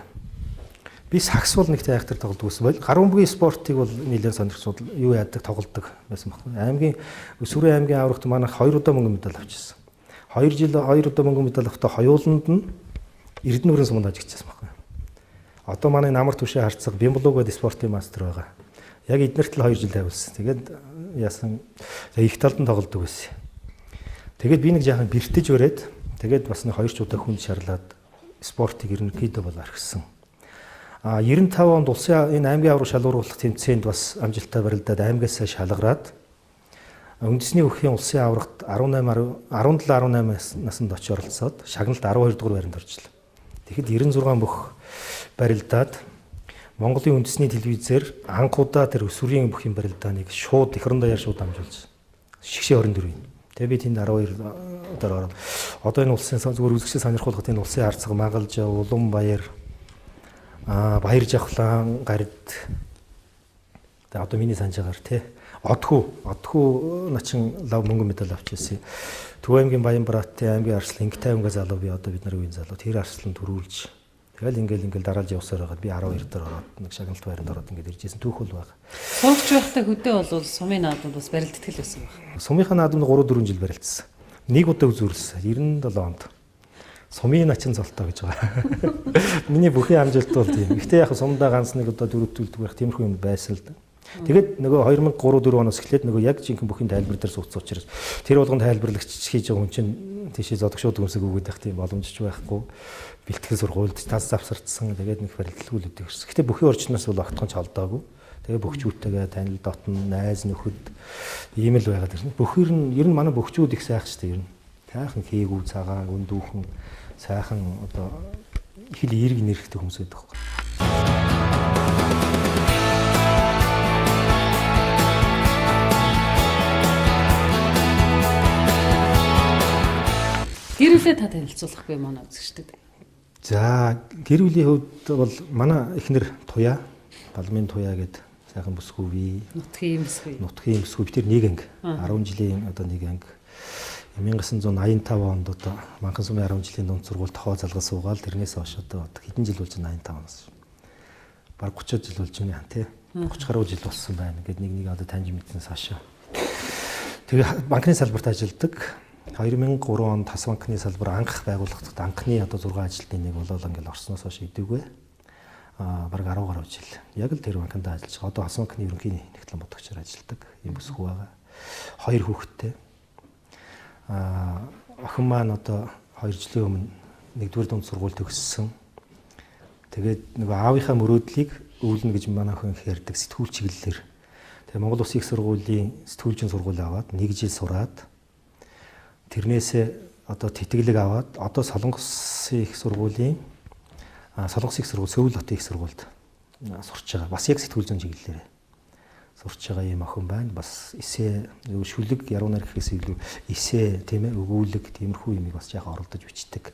Би сакс бол нэг театр тоглодог гэсэн. Гар бөмбөгийн спортыг бол нэлээд сонирхсууд юу яадаг тоглодог байсан байхгүй. Аймгийн Өсвөрийн аймгийн аврагт манайх 2 удаа мөнгөн медаль авчихсан. 2 жил 2 удаа мөнгөн медаль авахдаа хоёуланд нь Эрдэнэ бүрэн суманд ажигдчихсан байхгүй. Одоо манай намар түвшээ харцаг Бямблууг гэдэг спортын мастер байгаа. Яг эднэрт л 2 жил тавилсан. Тэгээд яасан их талд нь тоглодог байсан. Тэгээд би нэг жаахан бэртэж өрөөд тэгээд бас нэг 2 ч удаа хүн шарлаад спортыг ерөнхийдөө бол архисан. 95 онд улсын энэ аймгийн авраг шалгууруулах тэмцээнд бас амжилттай барилдаад аймгаас шалгараад үндэсний өрхийн улсын аврагт 17-18 наснд очиж оролцоод шагналт 12 дугаар байранд оржлоо. Тэгэхэд 96 бүх барилдаад Монголын үндэсний телевизээр анхудаа тэр өсвөрийн бүхийн барилдааныг шууд экран даяар шууд амжуулсан. Шигшээ 24. Тэгээ би тэнд 12 удаар ороод одоо энэ улсын зүгээр үзэгчид сонирхуулахад энэ улсын арцаг Магалжаа, Улаанбаяр Баяр Жавхлан гард тэгээ одоо миний санаж байгаагаар тий Одхүү начин лав мөнгөн медаль авчихсан. Төв аймгийн Баянбараатын аймгийн Арслан Ингээтай аймгийн залуу би одоо бид нар үеийн залуу тэр Арслан төрүүлж тэгэл ингээл дараалж явсаар байгаад би 12 дээр ороод нэг шагналт байранд ороод ингээд иржсэн түүх бол байгаа. Сурагч байхдаа хөдөө бол сумын наадмад бас барилдтгэл байсан байна. Сумынхаа наадмад 3-4 жил барилдсан. Нэг удаа үзүүлсэн 97 онд. Сумын начин золтой гэж байгаа. Миний бүхий амжилт бол тийм. Гэхдээ яг сумдаа ганц нэг удаа дөрөвтүүлдэг байх тиймэрхүү юм байсан л да. Тэгээд нөгөө 2003-4 оноос эхлээд нөгөө яг жинхэнэ бүхийн тайлбар дээр сууцсан учраас тэр болгонд тайлбарлагч хийж байгаа хүн чинь тийшээ зодогшууд өмсөг өгöd байх тийм боломжч байхгүй. Бэлтгэл сургуульд тас завсардсан. Тэгээд нэг барилдлагуулд ирсэн. Гэхдээ бүхийн орчноос бол огтхон ч холдоогүй. Тэгээ бөхчүүдтэйгээ танил дотн найз нөхөд ийм л байгаад ирсэн. Бөхөр нь ер нь манай бөхчүүд их сайх шүү дээ ер нь. Сайхан хийгүү цагаан өндүүхэн сайхан одоо их л эерэг нэрхтэй хүмүүс байдаг байхгүй. Гэр бүлээ та танилцуулахгүй манай үзэгчдэд. За гэр бүлийн хувьд бол манай эхнэр Туяа, Балмын Туяа гэдэг сайхан бүсгүй. Нутгийн бүсгүй. Нутгийн бүсгүй. Би тэр нэг анги 10 жилийн одоо нэг анги. 1985 онд одоо Манхан сумын 10 жилийн дунд сургууль тохоо залгаж суугаад тэрнээс хойш одоо хэдэн жил болж байна 85 оноос. Бараг 30 жил болж байна тий. 30 гаруй жил болсон байна. Ингээд нэг одоо таньж мэдсэнээс хашаа. Тэгээ банкны салбарт ажилладаг. 2003 онд Тас банкны салбар анх байгуулагдаад анхны одоо 6 ажилтны нэг болол ингээд орсноос хойш идэвгүй. Бараг 10 гаруй жил. Яг л тэр банкнд ажиллаж байгаа. Одоо Тас банкны ерөнхий нэгтлэн бодогчоор ажилладаг. Ийм бүсгүй байгаа. 2 хүүхэдтэй. Охин маань одоо 2 жилийн өмнө 1-р дунд сургууль төгссөн. Тэгээд нөгөө аавынхаа мөрөөдлийг өвлөнө гэж манай охин ярьдаг сэтгүүл чиглэлээр. Тэгээд Монгол Улсын их сургуулийн сэтгүүлчийн сургууль аваад 1 жил сураад тэрнээсээ одоо тэтгэлэг аваад одоо Солонгосын их сургуулийн Солонгосын их сургууль Сөүл хотын их сургуульд сурч байгаа. Бас яг сэтгүүл зүйн чиглэлээр сурч байгаа юм охин байна. Бас эсээ шүлэг яруу найр гэхээс илүү эсээ тийм ээ өгүүлэг тиймэрхүү юмыг бас яг оролдож бичдэг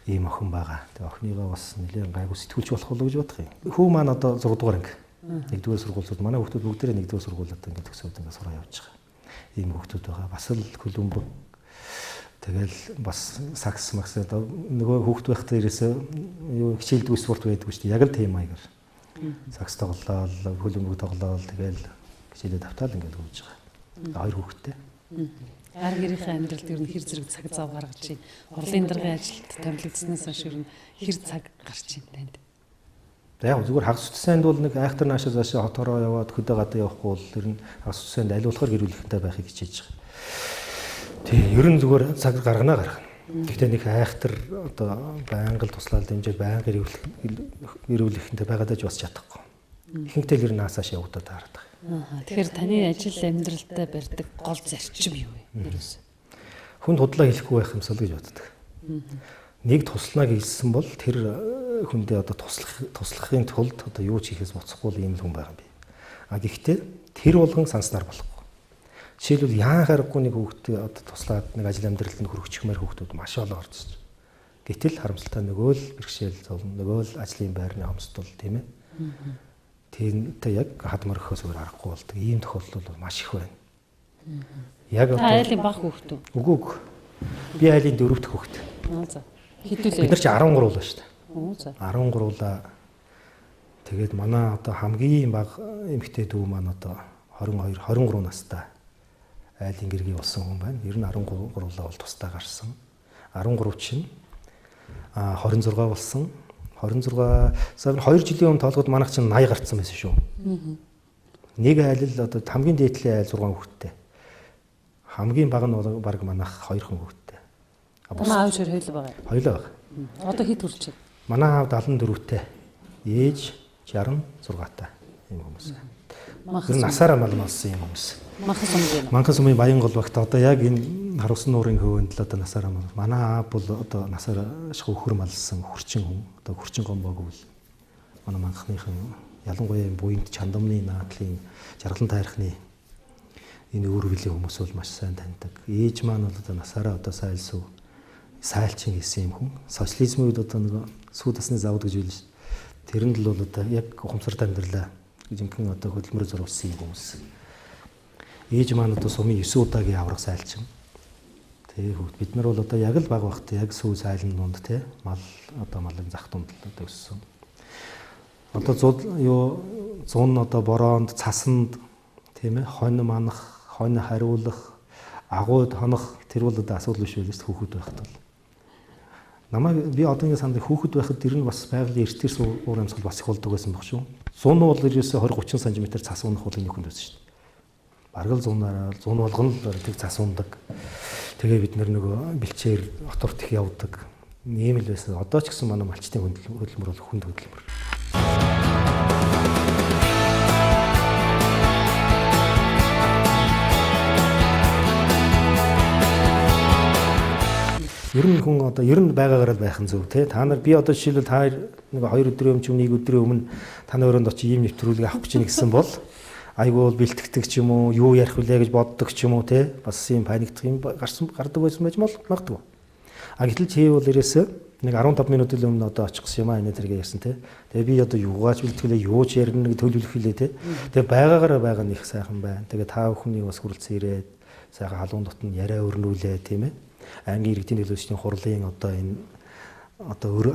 ийм охин байгаа. Тэгээ охиныгоо бас нэлээд гайгүй сэтгүүлч болох болов гэж бодох юм. Хүү маань одоо 6 дугаар анги. 1-р сургуулиуд манай хүүхдүүд бүгдээрээ 1-р сургуулиуд ингээд төгсөөд ингээд сураа явж байгаа. Ийм хүүхдүүд байгаа. Бас л Колумб тэгэл бас сакс макс одоо нөгөө хүүхд байхдаа ерөөсөө юу хичээлдэг спорт байдаг шүү дээ. Яг л тийм маягаар. Сакс тоглолоо, хөлбөмбөг тоглолоо тэгэл хичээлээ давтаал ингээд хөвж байгаа. 2 хүүхэдтэй. Ар гэрийнхээ амьдралд ер нь хэр зэрэг цаг зав гаргаж чинь урлын даргын ажилд томилогдсноос хойш ер нь хэр цаг гарч чинь танд. Яг зүгээр хагас утсанд бол нэг айхтар наашаа заашаа хотороо яваад хөдөө гадаа явахгүй бол ер нь хагас утсанд аливаалахаар гэр бүлийнхэнтэй байхыг хичээж байгаа. Тий, ер нь зүгээр цаг гаргана. Гэхдээ нэг айхтар одоо байнга л туслаад дэмжиж байнга гэр бүлийнхэнтэй байгаад ч бас чадахгүй. Ихэнхдээ л ер нь наасааш явагдаад таардаг. Тэгэхээр таны ажил амьдралдаа барьдаг гол зарчим юу вэ? Хүнд худлаа хэлэхгүй байх юмсал гэж боддог. Нэг туслана гэсэн бол тэр хүндээ одоо туслахын тулд одоо юу ч хийхээс буцахгүй ийм л хүн байгаа юм би. Гэхдээ тэр болгон санснаар болохгүй. Жишээлбэл яан харахгүй нэг хүүхдээ одоо туслаад нэг ажил амьдралд хөрөгчмээр хүүхдүүд маш олон орж. Гэтэл харамсалтай нөгөө л бэрхшээл зовлон нөгөө л ажлын байрны хомсдол тийм ээ. Тэрнтэй яг хадмар өгөхөөс өөр аргагүй болдог. Ийм тохиолдол бол маш их байна. Яг одоо айлын баг хүүхд үү? Үгүй. Би айлын 4 дахь хүүхд. За. Хэдүүлээ. Бид нар чи 13 л ба шүү дээ. За. 13-ла тэгээд манай одоо хамгийн бага эмэгтэй дүү маань одоо 22 23 настай айлын гэргий болсон хүн байна. Ер нь 13-лаа бол тусдаа гарсан. 13 чинь 26 болсон. 26-аас 2 жилийн өмнө тоолгод манайх чинь 80 гарцсан байсан шүү. Нэг айл л одоо хамгийн дээдлийн айл 6 хүүхэдтэй. Хамгийн бага нь бол баг манайх 2 хүн хүүхэдтэй. Манай аав шир хоёул байгаа. Хоёулаа байгаа. Одоо хэд хүрч байна? Манай аав 74-тэй. Ээж 66-тай юм хүмүүс. Тэр насаараа мал малсан юм хүмүүс. Манхан сумын Баянгол багт одоо яг энэ харуулсан нуурын хөвөнд л одоо насаараа мал. Манай аав бол одоо насаараа өхөр малсан хурчин хүн. Одоо хурчин гомбог үл. Манай манхныхан ялангуяа буйнд чандамны наадлын жаргалан тайрхны энэ өөрвөлийн хүмүүс бол маш сайн таньдаг. Ээж маань бол одоо насаараа одоо сайлчин гэсэн юм хүн. Социализмын үед одоо нэг сүү тасны завод гэж байлаа шүү. Тэрэнд л бол одоо яг ухамсартай амьдралаа жинхэнэ одоо хөдөлмөр зориулсан юм хүмүүс. Ээж маань одоо сумын 9 удаагийн аврах сайлчин. Тэгээ хөвгт бид нар бол одоо яг л баг багт яг сүү сайлын дунд те мал одоо малын зах дунд л одоо өссөн. Одоо зун одоо бороонд цасанд тийм ээ хонь манах, хонь хариулах, агууд хонох тэр бол одоо асуудал биш байлээ хүүхэд байхад бол. Намайг би одоо ингэ санд хүүхэд байхад тэр нь бас байгалийн эртээр уур амьсгал бас их болдог байсан баг шүү. Зун бол ерөөсө 20-30 см цас унах бол энэ хүнд байсан шүү. Бараг л зун болгоно л тэг цас ундаг. Тэгээ бид нөгөө бэлчээр оторт их явдаг. Ийм л байсан. Одоо ч гэсэн манай малчтын хөдөлмөр бол хүнд хөдөлмөр. Ер нь хүн одоо ер нь байгаагаар л байх нь зөв тий. Та нар би одоо жишээлбэл та нэг 2 өдрийн өмнө ч нэг өдрийн өмнө таны өрөөнд очиж ийм нэвтрүүлэг авах гэж нэгсэн бол айгүй бэлтгэдэг ч юм уу, юу ярих вүлээ гэж боддог ч юм уу тий. Бас ийм паниктах юм гардаг байсан байж магадгүй. Гэтэл чи бол ерөөсөө нэг 15 минутын өмнө одоо очих гэсэн юм аа энэ зэрэг ярьсан тий. Тэгээ би одоо юугаач бэлтгэлээ юу ч ярина нэг төлөвлөх хэлээ тий. Тэгээ байгаагаараа байгаа нь их сайхан байна. Тэгээ та бүхний бас хүрэлцэн ирээд сайхан халуун дотн яриа өрнүүлээ тийм ээ. Ангийн иргэдийн төлөөлөгчдийн хурлын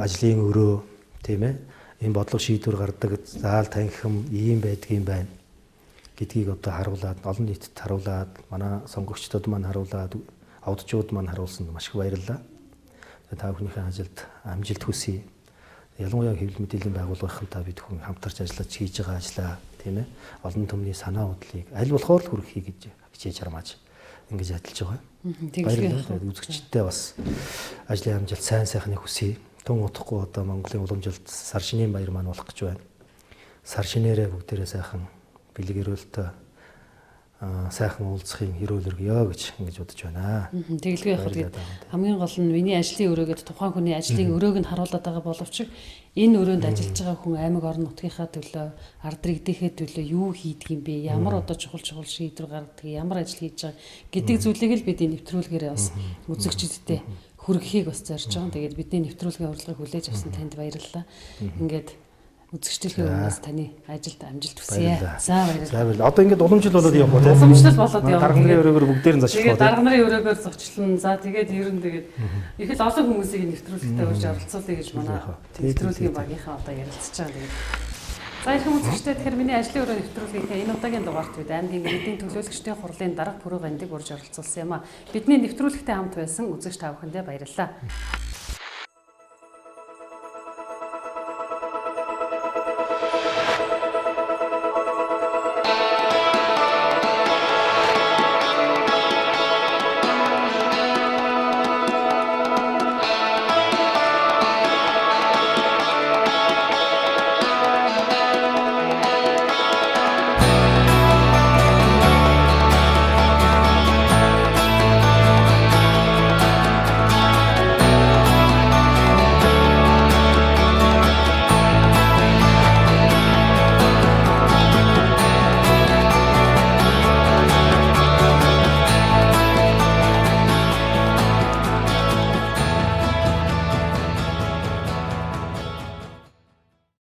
ажлын өрөө тийм ээ. Энэ бодлого шийдвэр гаргадаг заал танхим ийм байдгийн байна гэдгийг харуулад олон нийтэд харуулад манай сонгогчдод маань харуулад аудитчууд маань харуулсанд маш их баярлалаа. Та бүхнийхээ ажилд амжилт хүсье. Ялангуяа хэвлэл мэдээллийн байгууллагынхаа бид хүн хамтарч ажиллаж хийж байгаа ажлаа тийм ээ. Олон түмний санаа бодлыг аль болохоор л хүргэхийг гэж хичээж хармааж ингэж ажиллаж байгаа. Баярлалаа. Үзэгчдтэй бас ажлын амжилт сайн сайхныг хүсье. Тун утахгүй Монголын уламжилт сар шинийн баяр маань болох гэж байна. Сар шинээрээ бүгдээрээ сайхан бэлэг өрөөлтөй сайхан уулзахын хэрүүл өргөё гэж ингэж бодож байна. Тэгэлгүй явахад хамгийн гол нь миний ажлын өрөөгөд тухайн хүний ажлын өрөөг нь харуулдаг байгаа боловч энэ өрөөнд ажиллаж байгаа хүн аймаг орон нутгийнхаа төлөө ард иргэдийнхээ төлөө юу хийдэг юм бэ? Ямар чухал шийдвэр гаргадаг, ямар ажил хийж байгаа гэдэг зүйлийг л бид нэвтрүүлгээрээ бас үзэгчдэдтэй хүргэхийг бас зорж байгаа. Тэгээд бидний нэвтрүүлгийн урилгыг хүлээж авсан танд баярлалаа. Ингээд үзэгчдийн өмнөөс таны ажилд амжилт хүсье. За баярлалаа. Одоо ингээд уламжил болоод явах тийм. Уламжлал болоод явах. Дарга нарын өрөөгөр бүгдээр нь зочлох. Тэгээд дарга нарын өрөөгөр зочлон. За тэгээд ер нь тэгээд их л олон хүмүүсийг нэвтрүүлэгтээ урьж оролцуулъя гэж манай нэвтрүүлгийн багийнхаа одоо ярилцж байгаа. Тэгээд за их үзэгчтэй тэгэхээр миний ажлын өрөө нэвтрүүлгийнхээ энэ удаагийн дугаарт бид аймгийн иргэдийн төлөөлөгчдийн хурлын дарга пүрэв гандаг урьж оролцуулсан юм а. Бидний нэвтрүүлэгтээ хамт байсан үзэгч та бүхэндээ баярлалаа.